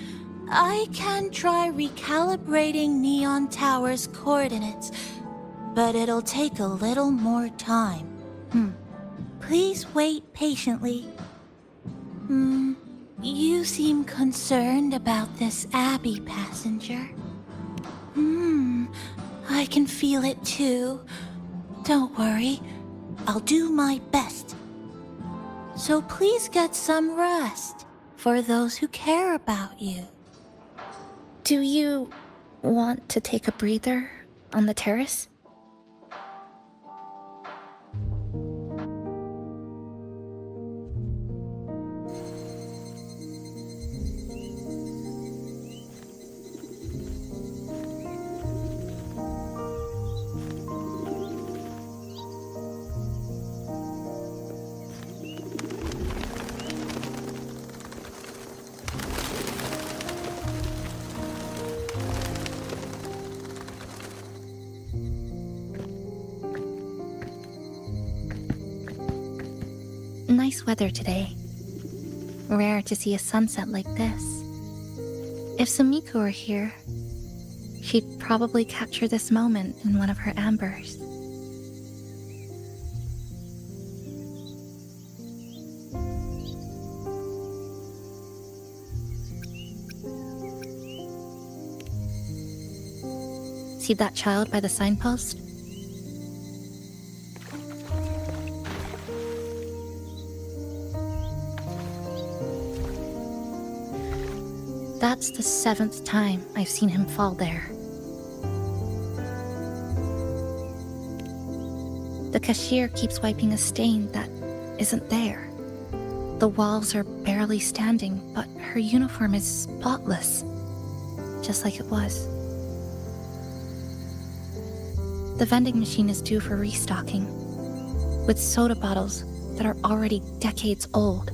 I can try recalibrating Neon Tower's coordinates, but it'll take a little more time. Please wait patiently. You seem concerned about this Abbey passenger. I can feel it too. Don't worry, I'll do my best. So please get some rest for those who care about you. Do you want to take a breather on the terrace? Nice weather today. Rare to see a sunset like this. If Sumiko were here, she'd probably capture this moment in one of her ambers. See that child by the signpost? That's the 7th time I've seen him fall there. The cashier keeps wiping a stain that isn't there. The walls are barely standing, but her uniform is spotless, just like it was. The vending machine is due for restocking, with soda bottles that are already decades old.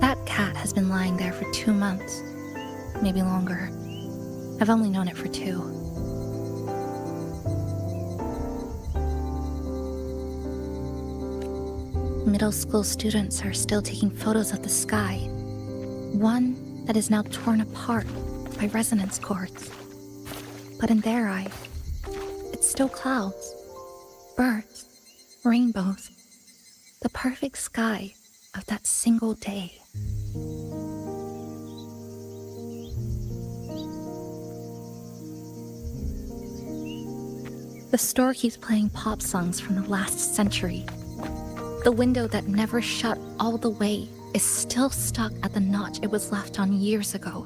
That cat has been lying there for 2 months, maybe longer. I've only known it for 2. Middle school students are still taking photos of the sky, one that is now torn apart by resonance cords. But in their eye, it's still clouds, birds, rainbows, the perfect sky of that single day. The store keeps playing pop songs from the last century. The window that never shut all the way is still stuck at the notch it was left on years ago.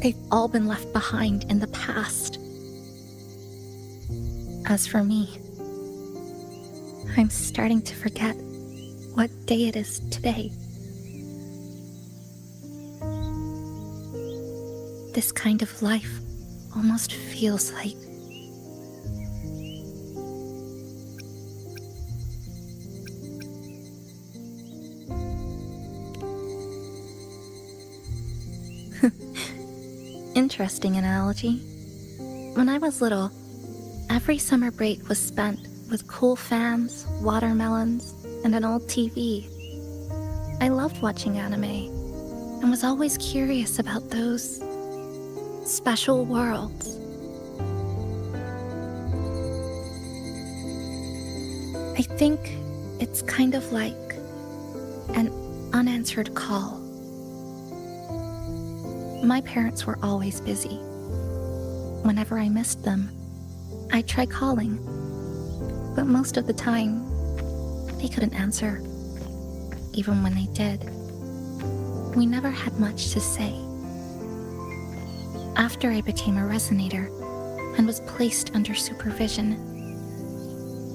They've all been left behind in the past. As for me, I'm starting to forget what day it is today. This kind of life almost feels like interesting analogy. When I was little, every summer break was spent with cool fans, watermelons, and an old TV. I loved watching anime and was always curious about those special worlds. I think it's kind of like an unanswered call. My parents were always busy. Whenever I missed them, I'd try calling, but most of the time, they couldn't answer. Even when they did, we never had much to say. After I became a resonator and was placed under supervision,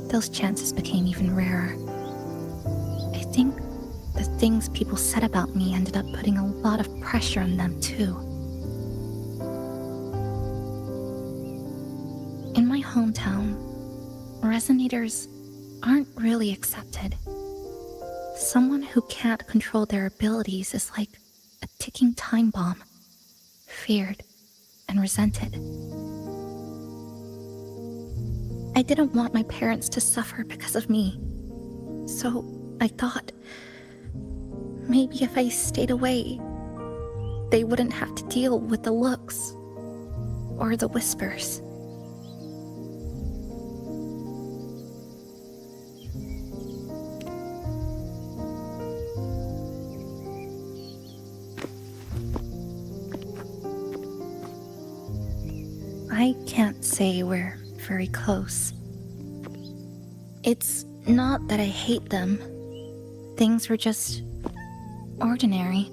those chances became even rarer. I think the things people said about me ended up putting a lot of pressure on them too. In my hometown, resonators aren't really accepted. Someone who can't control their abilities is like a ticking time bomb, feared and resented. I didn't want my parents to suffer because of me, so I thought maybe if I stayed away, they wouldn't have to deal with the looks or the whispers. I can't say we're very close. It's not that I hate them. Things were just ordinary.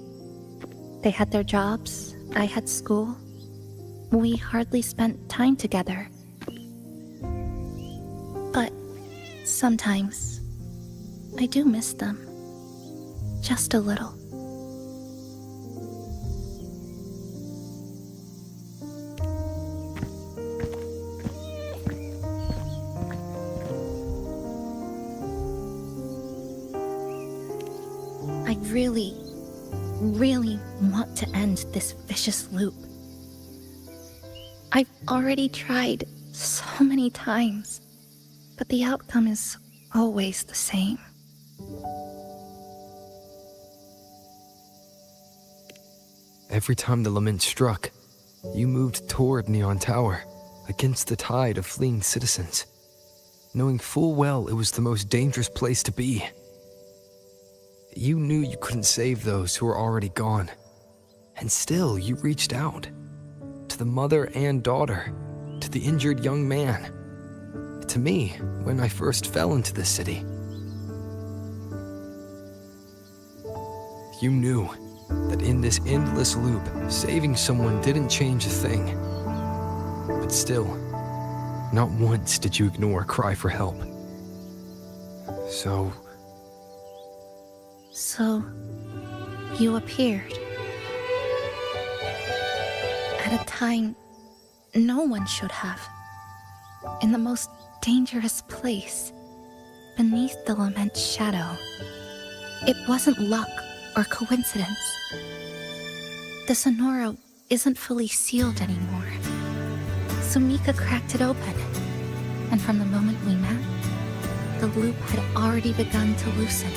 They had their jobs, I had school. We hardly spent time together. But sometimes I do miss them. Just a little. I really want to end this vicious loop. I've already tried so many times, but the outcome is always the same. Every time the lament struck, you moved toward Neon Tower, against the tide of fleeing citizens, knowing full well it was the most dangerous place to be. You knew you couldn't save those who were already gone, and still you reached out. To the mother and daughter, to the injured young man, to me when I first fell into the city. You knew that in this endless loop, saving someone didn't change a thing. But still, not once did you ignore a cry for help. So, you appeared. At a time no one should have. In the most dangerous place, beneath the lament's shadow. It wasn't luck or coincidence. The Sonora isn't fully sealed anymore. Sumika cracked it open, and from the moment we met, the loop had already begun to loosen.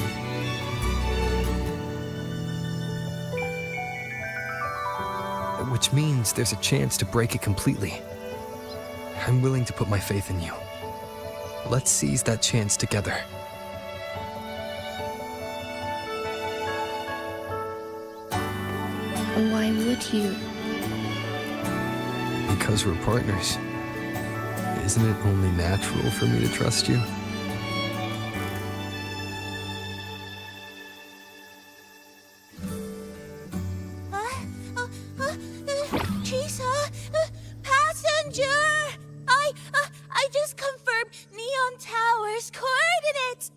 which means there's a chance to break it completely. I'm willing to put my faith in you. Let's seize that chance together. Why would you? Because we're partners. Isn't it only natural for me to trust you? Passenger! I just confirmed Neon Tower's coordinates!